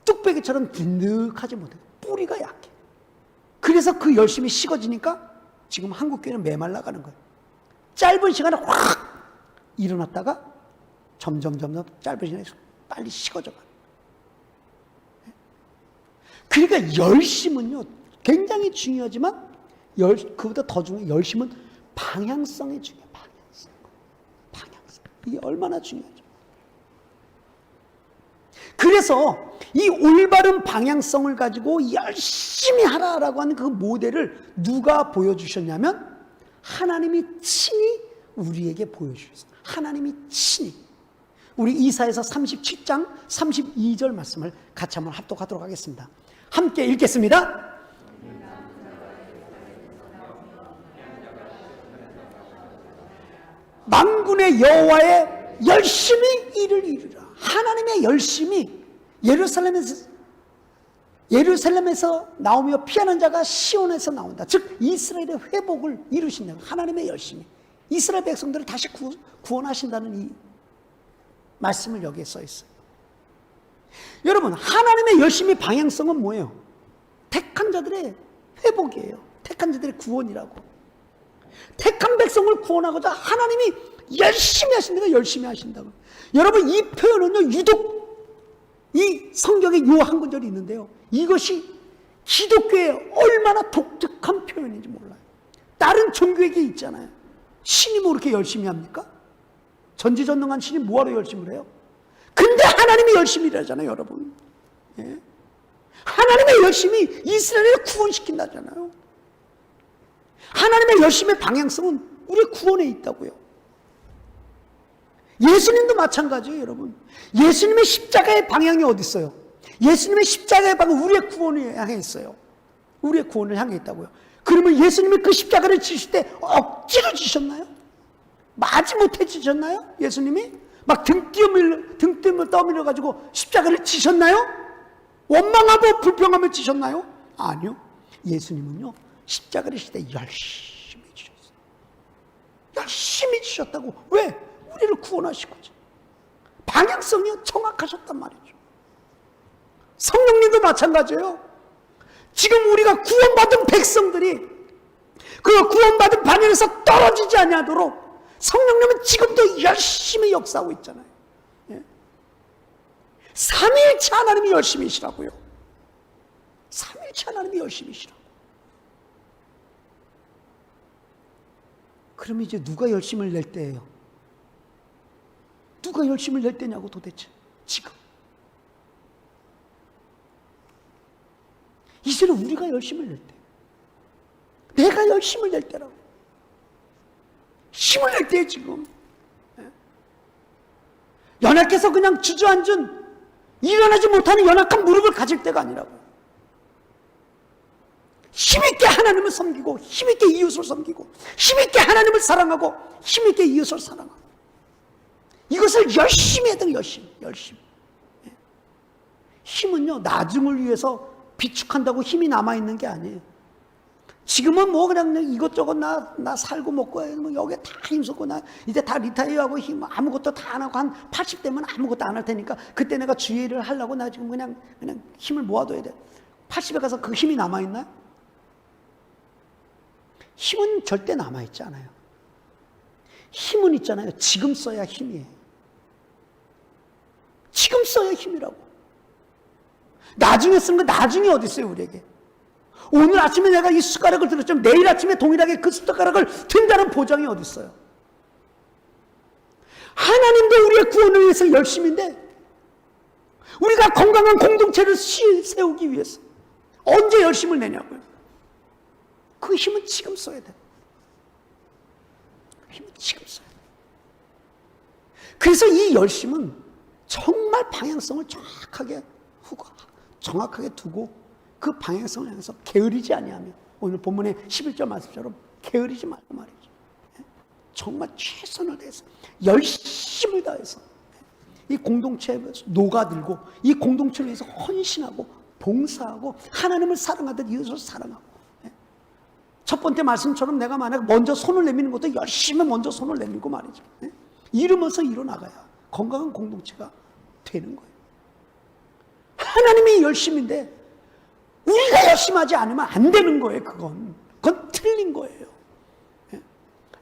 뚝배기처럼 든득하지 못해. 뿌리가 약해. 그래서 그 열심히 식어지니까 지금 한국 교회는 메말라가는 거예요. 짧은 시간에 확 일어났다가 점점 짧은 시간에 빨리 식어져가. 그러니까 열심은요 굉장히 중요하지만 그보다 더 중요한 열심은 방향성이 중요해요. 방향성. 이게 얼마나 중요하죠. 그래서 이 올바른 방향성을 가지고 열심히 하라라고 하는 그 모델을 누가 보여주셨냐면 하나님이 친히 우리에게 보여주셨어요. 하나님이 친히. 우리 이사야서 37장 32절 말씀을 같이 한번 합독하도록 하겠습니다. 함께 읽겠습니다. 만군의 여호와의 열심히 일을 이루라. 하나님의 열심히 예루살렘에서 나오며 피하는 자가 시온에서 나온다. 즉 이스라엘의 회복을 이루신다. 하나님의 열심히 이스라엘 백성들을 다시 구원하신다는 이 말씀을 여기에 써 있어요. 여러분, 하나님의 열심히 방향성은 뭐예요? 택한 자들의 회복이에요. 택한 자들의 구원이라고. 택한 백성을 구원하고자 하나님이 열심히 하신다고. 열심히 하신다고. 여러분, 이 표현은요, 유독 이 성경에 요 한 구절이 있는데요, 이것이 기독교의 얼마나 독특한 표현인지 몰라요. 다른 종교에게 있잖아요. 신이 뭐 그렇게 열심히 합니까? 전지전능한 신이 뭐하러 열심히 해요? 근데 하나님이 열심히 일하잖아요, 여러분. 예? 하나님의 열심히 이스라엘을 구원시킨다잖아요. 하나님의 열심의 방향성은 우리의 구원에 있다고요. 예수님도 마찬가지예요, 여러분. 예수님의 십자가의 방향이 어디 있어요? 예수님의 십자가의 방향은 우리의 구원을 향해 있어요. 우리의 구원을 향해 있다고요. 그러면 예수님이 그 십자가를 지실 때 억지로 지셨나요? 마지못해 지셨나요? 예수님이? 막 등뜸을 떠밀어 가지고 십자가를 지셨나요? 원망하고 불평하며 지셨나요? 아니요. 예수님은요, 십자가를 지실 때 열심히 지셨어요. 열심히 지셨다고. 왜? 우리를 구원하시고자. 방향성이 정확하셨단 말이죠. 성령님도 마찬가지예요. 지금 우리가 구원받은 백성들이 그 구원받은 방향에서 떨어지지 아니하도록 성령님은 지금도 열심히 역사하고 있잖아요. 예? 삼위일체 하나님이 열심히시라고요. 삼위일체 하나님이 열심히시라고. 그럼 이제 누가 열심을 낼 때예요? 누가 열심을 낼 때냐고 도대체. 지금 이제는 우리가 열심을 낼 때, 내가 열심을 낼 때라고. 힘을 낼 때에 지금. 연약해서 그냥 주저앉은, 일어나지 못하는 연약한 무릎을 가질 때가 아니라고. 힘있게 하나님을 섬기고, 힘있게 이웃을 섬기고, 힘있게 하나님을 사랑하고, 힘있게 이웃을 사랑하고, 이것을 열심히 해야 돼요. 열심히. 힘은요, 나중을 위해서 비축한다고 힘이 남아있는 게 아니에요. 지금은 뭐 그냥 이것저것 나 살고 먹고 뭐 여기에 다 힘쓰고 나 이제 다 리타이어하고 힘 아무것도 다 안 하고 한 80대면 아무것도 안 할 테니까 그때 내가 주의 일을 하려고 나 지금 그냥 힘을 모아둬야 돼. 80에 가서 그 힘이 남아있나요? 힘은 절대 남아있지 않아요. 힘은 있잖아요. 지금 써야 힘이에요. 지금 써야 힘이라고. 나중에 쓰는 거 나중에 어디 있어요, 우리에게? 오늘 아침에 내가 이 숟가락을 들었지만 내일 아침에 동일하게 그 숟가락을 든다는 보장이 어디 있어요? 하나님도 우리의 구원을 위해서 열심인데 우리가 건강한 공동체를 세우기 위해서 언제 열심을 내냐고요? 그 힘은 지금 써야 돼. 그 힘은 지금 써야 돼. 그래서 이 열심은 정말 방향성을 정확하게 두고 그 방향성을 향해서 게으르지 아니하며, 오늘 본문의 11절 말씀처럼 게으르지 말고 말이죠. 정말 최선을 다해서 열심을 다해서 이 공동체에 녹아들고 이 공동체를 위해서 헌신하고 봉사하고 하나님을 사랑하듯 이웃을 사랑하고, 첫 번째 말씀처럼 내가 만약 먼저 손을 내미는 것도 열심히 먼저 손을 내밀고 말이죠. 이러면서 일어나가야 건강한 공동체가 되는 거예요. 하나님이 열심인데 우리가 열심히 하지 않으면 안 되는 거예요. 그건 틀린 거예요.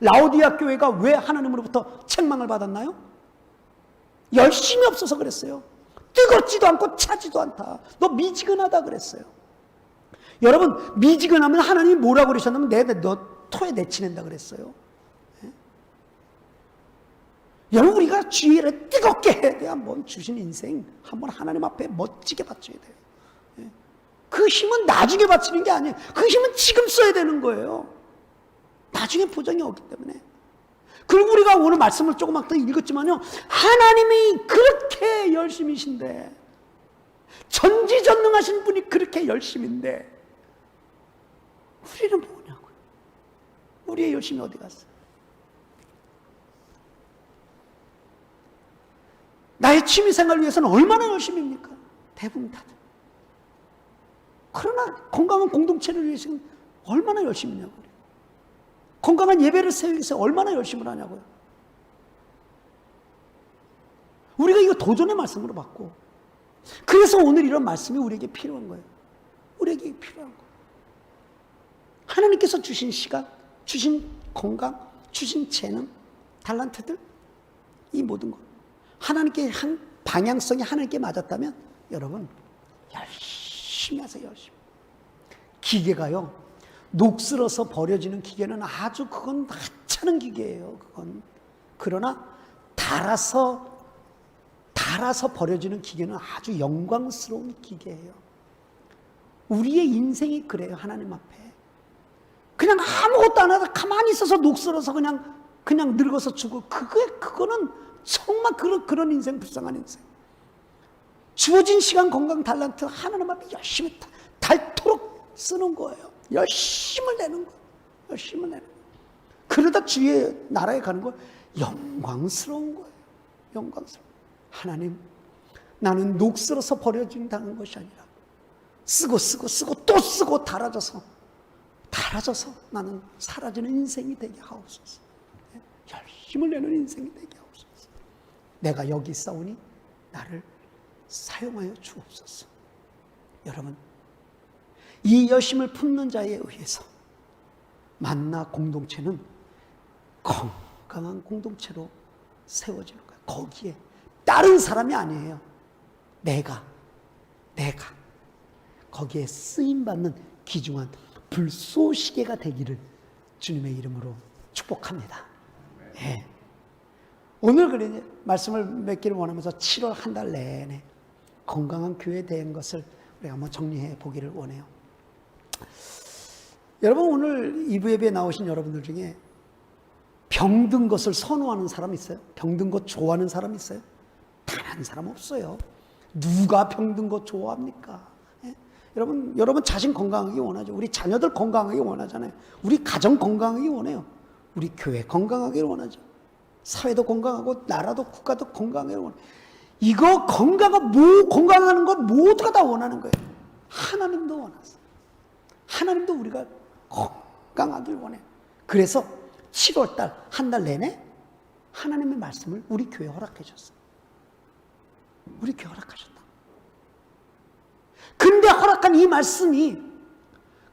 라오디아 교회가 왜 하나님으로부터 책망을 받았나요? 열심히 없어서 그랬어요. 뜨겁지도 않고 차지도 않다. 너 미지근하다 그랬어요. 여러분, 미지근하면 하나님이 뭐라고 그러셨냐면 너 토에 내치낸다 그랬어요. 여러분, 우리가 주의를 뜨겁게 해야 돼. 한번 주신 인생 한번 하나님 앞에 멋지게 바쳐야 돼요. 예. 그 힘은 나중에 바치는 게 아니에요. 그 힘은 지금 써야 되는 거예요. 나중에 보장이 없기 때문에. 그리고 우리가 오늘 말씀을 조금만 더 읽었지만요, 하나님이 그렇게 열심이신데, 전지전능하신 분이 그렇게 열심인데 우리는 뭐냐고요. 우리의 열심이 어디 갔어요? 나의 취미생활을 위해서는 얼마나 열심입니까? 대부분 다들. 그러나 건강한 공동체를 위해서는 얼마나 열심이냐고요. 건강한 예배를 세우기 위해서 얼마나 열심을 하냐고요. 우리가 이거 도전의 말씀으로 받고, 그래서 오늘 이런 말씀이 우리에게 필요한 거예요. 우리에게 필요한 거예요. 하나님께서 주신 시간, 주신 건강, 주신 재능, 달란트들, 이 모든 것, 하나님께 한 방향성이 하나님께 맞았다면 여러분 열심히 하세요. 열심히. 기계가요, 녹슬어서 버려지는 기계는 아주 그건 하찮은 기계예요. 그건. 그러나 달아서 버려지는 기계는 아주 영광스러운 기계예요. 우리의 인생이 그래요. 하나님 앞에 그냥 아무것도 안 하다 가만히 있어서 녹슬어서 그냥 늙어서 죽고, 그거는 정말 그런 인생, 불쌍한 인생. 주어진 시간, 건강, 달란트 하나님 앞에 열심히 닳도록 쓰는 거예요. 열심을 내는 거예요. 열심을 내는 거예요. 그러다 주의 나라에 가는 거 영광스러운 거예요. 영광스러운. 하나님, 나는 녹슬어서 버려진다는 것이 아니라 쓰고 또 쓰고 달아져서 나는 사라지는 인생이 되게 하옵소서. 열심을 내는 인생이 되게 하옵소서. 내가 여기 있사오니 나를 사용하여 주옵소서. 여러분, 이 열심을 품는 자에 의해서 만나 공동체는 건강한 공동체로 세워지는 거예요. 거기에 다른 사람이 아니에요. 내가 거기에 쓰임받는 귀중한 불쏘시개가 되기를 주님의 이름으로 축복합니다. 예. 오늘 그래 말씀을 맺기를 원하면서 7월 한 달 내내 건강한 교회에 대한 것을 우리가 한번 정리해 보기를 원해요. 여러분, 오늘 2부 예배에 나오신 여러분들 중에 병든 것을 선호하는 사람 있어요? 병든 것 좋아하는 사람 있어요? 단 한 사람 없어요. 누가 병든 것 좋아합니까? 예? 여러분 자신 건강하기 원하죠. 우리 자녀들 건강하기 원하잖아요. 우리 가정 건강하기 원해요. 우리 교회 건강하기 원하죠. 사회도 건강하고 나라도 국가도 건강하기 원해요. 이거 건강하는 것 모두가 다 원하는 거예요. 하나님도 원하세요. 하나님도 우리가 건강하길 원해요. 그래서 7월달 한 달 내내 하나님의 말씀을 우리 교회에 허락해 줬어요. 우리 교회 허락하셨다. 근데 허락한 이 말씀이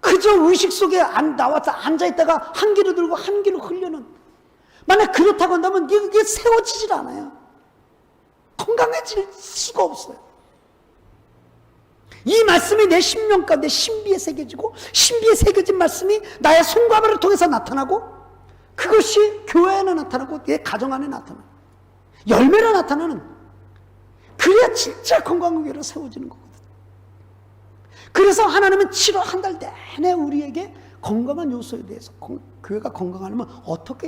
그저 의식 속에 나와서 앉아있다가 한 귀로 들고 한 귀로 흘려는, 만약 그렇다고 한다면 이게 세워지질 않아요. 건강해질 수가 없어요. 이 말씀이 내 심령 가운데 신비에 새겨지고, 신비에 새겨진 말씀이 나의 손과 발을 통해서 나타나고, 그것이 교회 안에 나타나고 내 가정 안에 나타나고 열매로 나타나는, 그래야 진짜 건강한 교회로 세워지는 거거든요. 그래서 하나님은 7월 한 달 내내 우리에게 건강한 요소에 대해서, 교회가 건강하려면 어떻게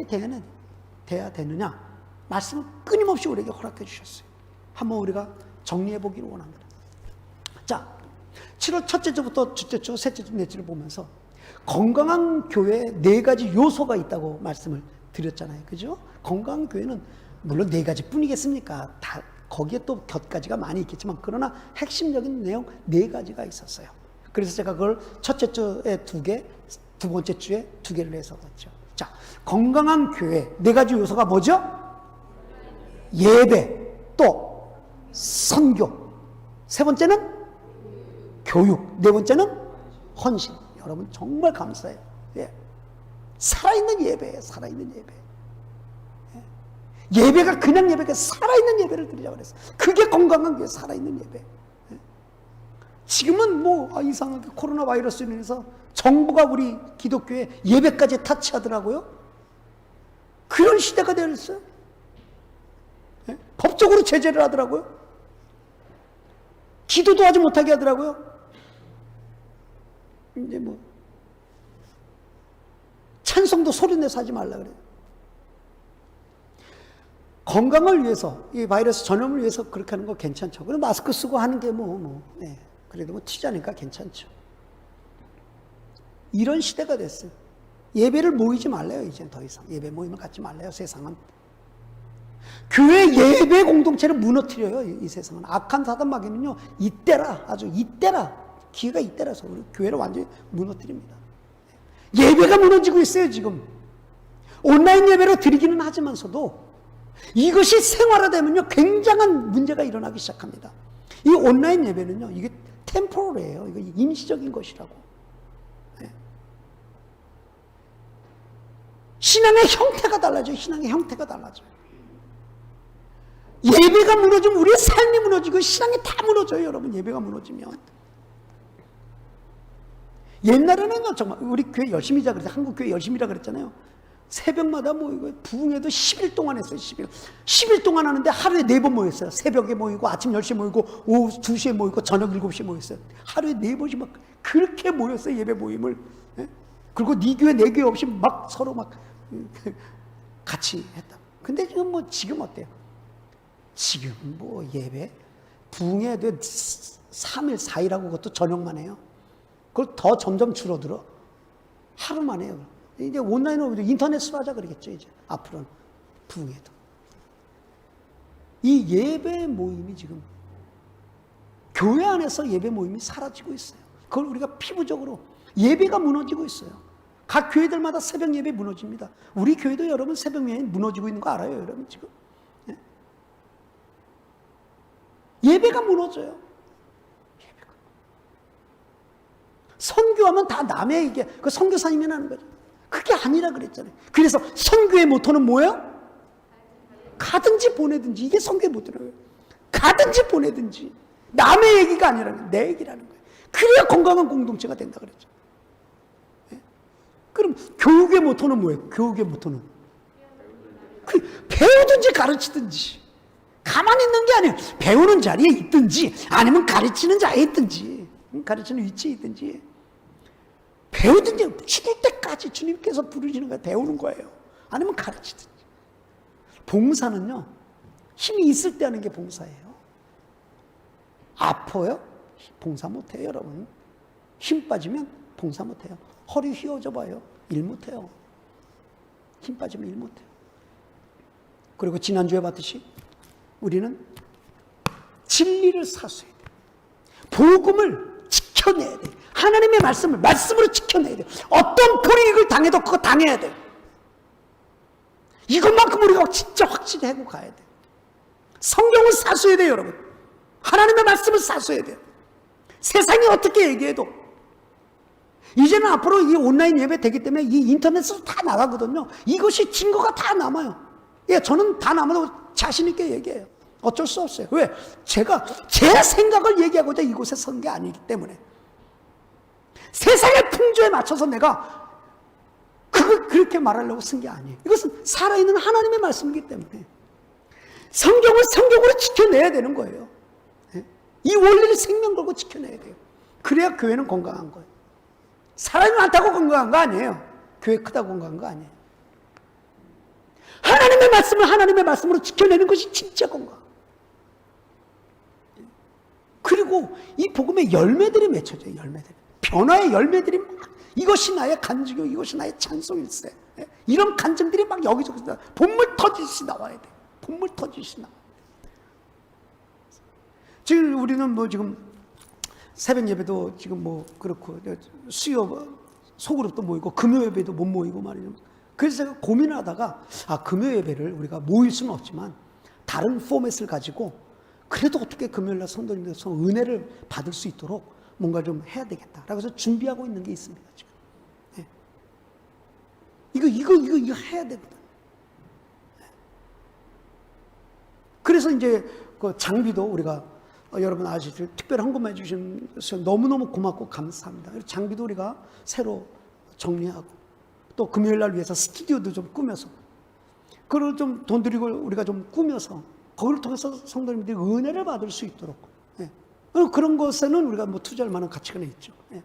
돼야 되느냐 말씀을 끊임없이 우리에게 허락해 주셨어요. 한번 우리가 정리해 보기를 원합니다. 자, 7월 첫째 주부터 둘째 주, 셋째 주, 넷째를 보면서 건강한 교회에 4가지 요소가 있다고 말씀을 드렸잖아요. 그죠? 건강한 교회는 물론 4가지 뿐이겠습니까? 다 거기에 또 곁가지가 많이 있겠지만, 그러나 핵심적인 내용 4가지가 있었어요. 그래서 제가 그걸 첫째 주에 2개, 두 번째 주에 2개를 해서 봤죠. 자, 건강한 교회 4가지 요소가 뭐죠? 예배, 또 선교, 세 번째는 교육, 네 번째는 헌신. 여러분 정말 감사해요. 예. 살아있는 예배예요. 살아있는 예배. 예배가 그냥 예배가 살아있는 예배를 드리자고 그랬어요. 그게 건강한 게 살아있는 예배. 지금은 이상하게 코로나 바이러스로 인해서 정부가 우리 기독교에 예배까지 타치하더라고요. 그런 시대가 되었어요. 예? 법적으로 제재를 하더라고요. 기도도 하지 못하게 하더라고요. 이제 뭐 찬송도 소리내서 하지 말라 그래요. 건강을 위해서, 이 바이러스 전염을 위해서 그렇게 하는 거 괜찮죠. 그럼 마스크 쓰고 하는 게 네. 그래도 뭐 튀자니까 괜찮죠. 이런 시대가 됐어요. 예배를 모이지 말래요, 이제 더 이상. 예배 모임을 갖지 말래요, 세상은. 교회 예배 공동체를 무너뜨려요, 이 세상은. 악한 사단 마귀는요, 이때라, 아주 이때라, 기회가 이때라서 우리 교회를 완전히 무너뜨립니다. 예배가 무너지고 있어요, 지금. 온라인 예배로 드리기는 하지만서도 이것이 생활화되면요, 굉장한 문제가 일어나기 시작합니다. 이 온라인 예배는요, 이게 템포럴이에요. 이거 임시적인 것이라고. 네. 신앙의 형태가 달라져요. 신앙의 형태가 달라져요. 예배가 무너지면 우리의 삶이 무너지고 신앙이 다 무너져요, 여러분. 예배가 무너지면. 옛날에는 정말 우리 교회 열심히 자 그랬잖아요. 한국 교회 열심히라 그랬잖아요. 새벽마다 모이고 부흥회도 10일 동안 했어요. 10일 동안 하는데 하루에 4번 모였어요. 새벽에 모이고 아침 10시에 모이고 오후 2시에 모이고 저녁 7시에 모였어요. 하루에 4번씩 막 그렇게 모였어요. 예배 모임을. 그리고 네 교회 내 교회 없이 막 서로 막 같이 했다. 근데 지금 어때요? 지금 뭐 예배 부흥회도 3일 4일하고 그것도 저녁만 해요. 그걸 더 점점 줄어들어. 하루만 해요. 이제 온라인으로 인터넷으로 하자 그러겠죠, 이제. 앞으로는. 부흥회도. 이 예배 모임이 지금 교회 안에서 예배 모임이 사라지고 있어요. 그걸 우리가 피부적으로 예배가 무너지고 있어요. 각 교회들마다 새벽 예배 무너집니다. 우리 교회도 여러분 새벽 예배 무너지고 있는 거 알아요, 여러분 지금? 예배가 무너져요. 예배가. 선교하면 다 남의 얘기, 그 선교사님이 하는 거죠. 그게 아니라 그랬잖아요. 그래서 선교의 모토는 뭐예요? 가든지 보내든지. 이게 선교의 모토예요. 가든지 보내든지. 남의 얘기가 아니라 내 얘기라는 거예요. 그래야 건강한 공동체가 된다 그랬죠. 네? 그럼 교육의 모토는 뭐예요? 교육의 모토는 배우든지 가르치든지. 가만히 있는 게 아니에요. 배우는 자리에 있든지 아니면 가르치는 자리에 있든지 가르치는 위치에 있든지 배우든지 죽을 때까지 주님께서 부르시는 거예요. 배우는 거예요. 아니면 가르치든지. 봉사는요, 힘이 있을 때 하는 게 봉사예요. 아파요? 봉사 못해요, 여러분. 힘 빠지면 봉사 못해요. 허리 휘어져 봐요. 일 못해요. 힘 빠지면 일 못해요. 그리고 지난주에 봤듯이 우리는 진리를 사수해야 돼요. 복음을 지켜내야 돼요. 하나님의 말씀을 말씀으로 지켜내야 돼요. 어떤 불이익을 당해도 그거 당해야 돼요. 이것만큼 우리가 진짜 확실히 하고 가야 돼요. 성경을 사수해야 돼요, 여러분. 하나님의 말씀을 사수해야 돼요. 세상이 어떻게 얘기해도. 이제는 앞으로 이 온라인 예배 되기 때문에 이 인터넷으로 다 나가거든요. 이것이 증거가 다 남아요. 예, 저는 다 남아도 자신 있게 얘기해요. 어쩔 수 없어요. 왜? 제가 제 생각을 얘기하고자 이곳에 선 게 아니기 때문에. 세상의 풍조에 맞춰서 내가 그걸 그렇게 말하려고 쓴 게 아니에요. 이것은 살아있는 하나님의 말씀이기 때문에 성경을 성경으로 지켜내야 되는 거예요. 이 원리를 생명 걸고 지켜내야 돼요. 그래야 교회는 건강한 거예요. 사람이 많다고 건강한 거 아니에요. 교회 크다고 건강한 거 아니에요. 하나님의 말씀을 하나님의 말씀으로 지켜내는 것이 진짜 건강. 그리고 이 복음의 열매들이 맺혀져요. 열매들. 변화의 열매들이 막 이것이 나의 간증이요, 이것이 나의 찬송일세. 이런 간증들이 막 여기저기서 나와요. 본물 터지듯이 나와야 돼. 본물 터지듯이 나와야 돼. 지금 우리는 뭐 지금 새벽 예배도 지금 뭐 그렇고 수요 소그룹도 모이고 금요 예배도 못 모이고 말이죠. 그래서 제가 고민을 하다가 금요 예배를 우리가 모일 수는 없지만 다른 포맷을 가지고 그래도 어떻게 금요일날 성도님들께서 은혜를 받을 수 있도록 뭔가 좀 해야 되겠다. 그래서 준비하고 있는 게 있습니다, 지금. 네. 이거 해야 되거든. 네. 그래서 이제 그 장비도 우리가 여러분 아시죠? 특별히 헌금해 주셔서 너무너무 고맙고 감사합니다. 장비도 우리가 새로 정리하고 또 금요일 날 위해서 스튜디오도 좀 꾸며서 그걸 좀 돈 들이고 우리가 좀 꾸며서 거기를 통해서 성도님들이 은혜를 받을 수 있도록, 예. 그런 것에는 우리가 뭐 투자할 만한 가치가 있죠. 예.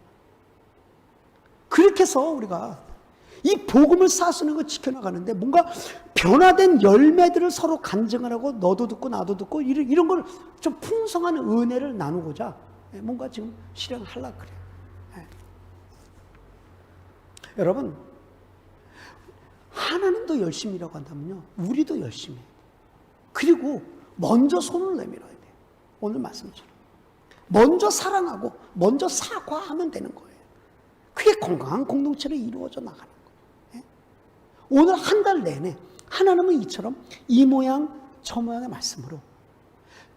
그렇게 해서 우리가 이 복음을 사수는 거 지켜나가는데 뭔가 변화된 열매들을 서로 간증을 하고 너도 듣고 나도 듣고 이런 걸 좀 풍성한 은혜를 나누고자 뭔가 지금 실행하려고 그래요. 예. 여러분, 하나님도 열심히 일하고 한다면요, 우리도 열심히 해요. 그리고 먼저 손을 내밀어야 돼요. 오늘 말씀처럼 먼저 사랑하고 먼저 사과하면 되는 거예요. 그게 건강한 공동체로 이루어져 나가는 거예요. 오늘 한 달 내내 하나님은 이처럼 이 모양 저 모양의 말씀으로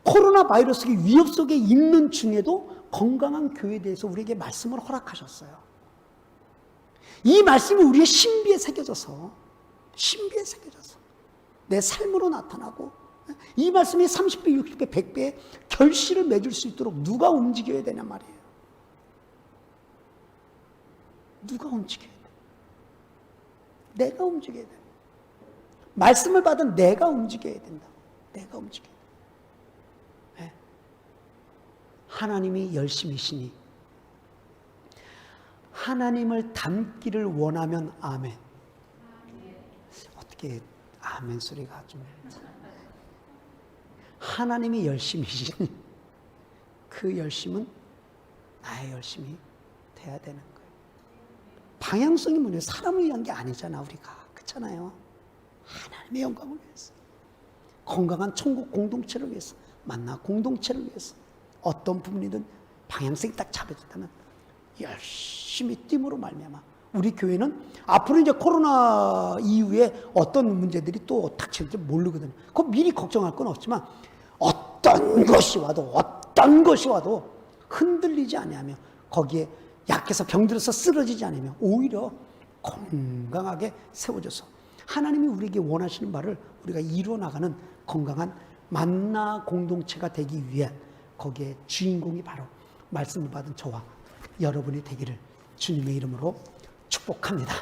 코로나 바이러스의 위협 속에 있는 중에도 건강한 교회에 대해서 우리에게 말씀을 허락하셨어요. 이 말씀이 우리의 신비에 새겨져서 내 삶으로 나타나고 이 말씀이 30배, 60배, 100배의 결실을 맺을 수 있도록 누가 움직여야 되냐 말이에요. 누가 움직여야 돼? 내가 움직여야 돼. 말씀을 받은 내가 움직여야 된다. 내가 움직여야 돼. 네. 하나님이 열심히시니 하나님을 닮기를 원하면 아멘. 어떻게 아멘 소리가 좀. 하나님이 열심히시니 그 열심은 나의 열심이 돼야 되는 거예요. 방향성이 뭐냐? 사람을 위한 게 아니잖아, 우리가. 그렇잖아요. 하나님의 영광을 위해서. 건강한 천국 공동체를 위해서. 만나 공동체를 위해서. 어떤 부분이든 방향성이 딱 잡혀졌다면 열심히 됨으로 말미암아 우리 교회는 앞으로 이제 코로나 이후에 어떤 문제들이 또 닥칠지 모르거든요. 그거 미리 걱정할 건 없지만 어떤 것이 와도 흔들리지 아니하며 거기에 약해서 병들어서 쓰러지지 않으며 오히려 건강하게 세워져서 하나님이 우리에게 원하시는 바를 우리가 이루어 나가는 건강한 만나 공동체가 되기 위한 거기에 주인공이 바로 말씀을 받은 저와 여러분이 되기를 주님의 이름으로 축복합니다.